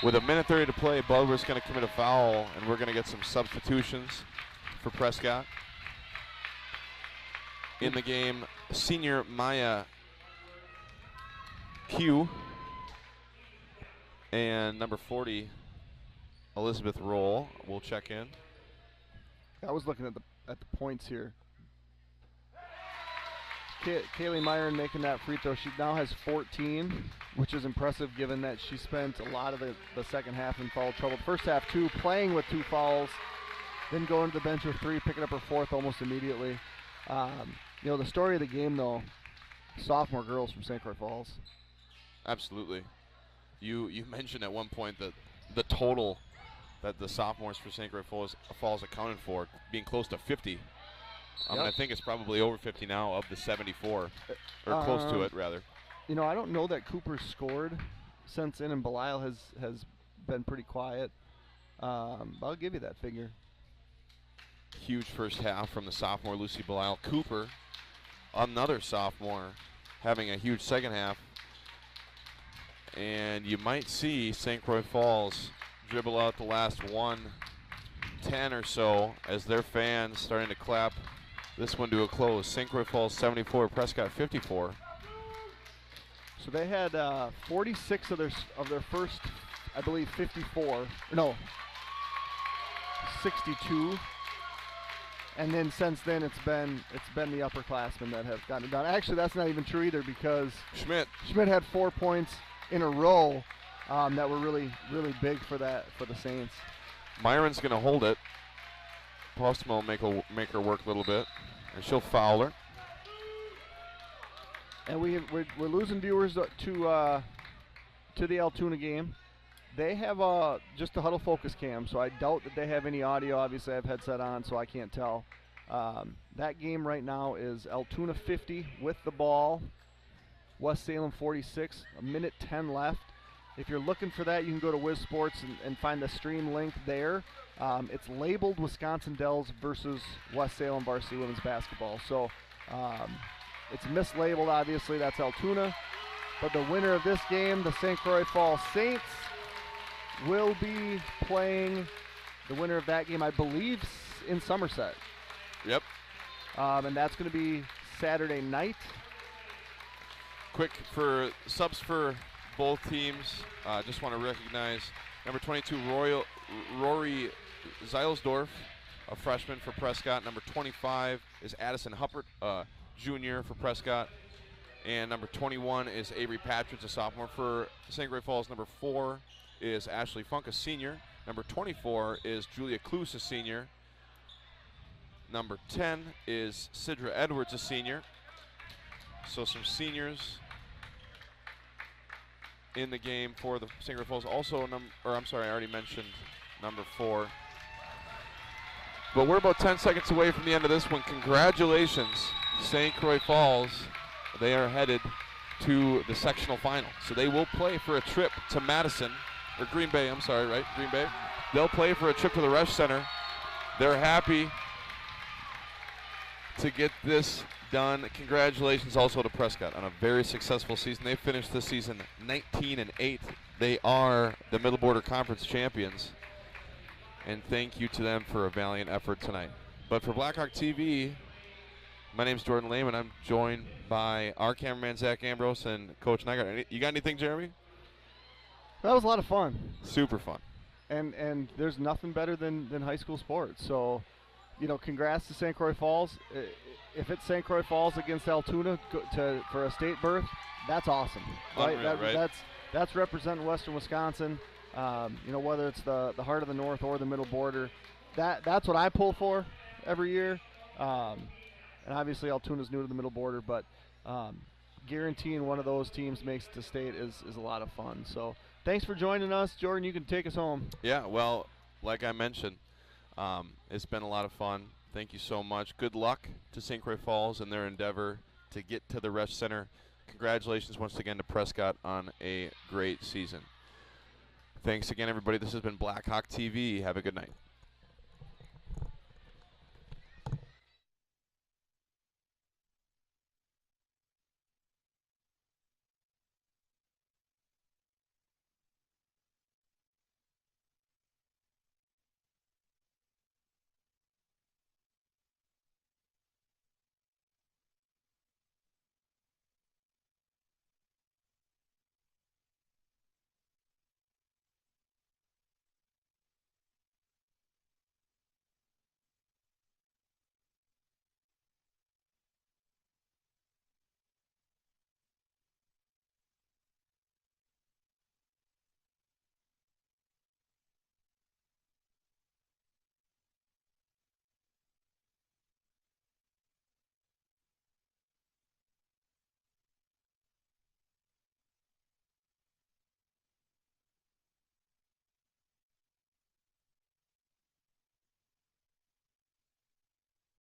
with 1:30 to play, Budworth's going to commit a foul, and we're going to get some substitutions for Prescott. In the game, senior Maya Q and number 40, Elizabeth Roll, will check in. I was looking at the points here. Kaylee Myron making that free throw. She now has 14, which is impressive given that she spent a lot of the second half in foul trouble. First half, 2, playing with 2 fouls. then going to the bench with 3, picking up her 4th almost immediately. The story of the game, though, sophomore girls from St. Croix Falls. Absolutely. You mentioned at one point that the total that the sophomores for St. Croix Falls accounted for being close to 50. I think it's probably over 50 now of the 74, or close to it, rather. I don't know that Cooper scored since then, and Belial has been pretty quiet. I'll give you that figure. Huge first half from the sophomore Lucy Belial. Cooper, another sophomore, having a huge second half. And you might see St. Croix Falls dribble out the last 1:10 or so as their fans starting to clap this one to a close. St. Croix Falls 74, Prescott 54. So they had 46 of their first, I believe, 54. No, 62. And then since then it's been the upperclassmen that have gotten it done. Actually, that's not even true either, because Schmidt had 4 points in a row that were really, really big for the Saints. Myron's going to hold it. Postma will make her work a little bit, and she'll foul her. And we're losing viewers to the Altoona game. They have just a Huddle Focus cam, so I doubt that they have any audio. Obviously, I have headset on, so I can't tell. That game right now is Altoona 50 with the ball, West Salem 46, 1:10 left. If you're looking for that, you can go to Wiz Sports and find the stream link there. It's labeled Wisconsin Dells versus West Salem varsity women's basketball. So it's mislabeled, obviously. That's Altoona. But the winner of this game, the St. Croix Falls Saints, will be playing the winner of that game, I believe, in Somerset. Yep. And that's going to be Saturday night. Quick for subs for both teams. Just want to recognize number 22, Rory Zeilsdorf, a freshman for Prescott. Number 25 is Addison Huppert, junior for Prescott. And number 21 is Avery Patridge, a sophomore for St. Croix Falls. Number 4 is Ashley Funk, a senior. Number 24 is Julia Kloos, a senior. Number 10 is Sidra Edwards, a senior. So some seniors in the game for the St. Croix Falls. Also, I already mentioned number 4. But we're about 10 seconds away from the end of this one. Congratulations, St. Croix Falls. They are headed to the sectional final. So they will play for a trip to Madison, or Green Bay, Green Bay. They'll play for a trip to the Resch Center. They're happy to get this done. Congratulations also to Prescott on a very successful season. They finished this season 19-8. They are the Middle Border Conference champions. And thank you to them for a valiant effort tonight. But for Blackhawk TV, my name's Jordan Lehman. I'm joined by our cameraman, Zach Ambrose, and Coach Nygaard. You got anything, Jeremy? That was a lot of fun. Super fun. And there's nothing better than high school sports. So, congrats to St. Croix Falls. If it's St. Croix Falls against Altoona for a state berth, that's awesome. Unreal, right? That's representing Western Wisconsin. Whether it's the heart of the North or the Middle Border, that's what I pull for every year. And obviously Altoona's new to the Middle Border, but guaranteeing one of those teams makes it to state is a lot of fun. So thanks for joining us. Jordan, you can take us home. Yeah, well, like I mentioned, it's been a lot of fun. Thank you so much. Good luck to St. Croix Falls in their endeavor to get to the Resch Center. Congratulations once again to Prescott on a great season. Thanks again, everybody. This has been Blackhawk TV. Have a good night.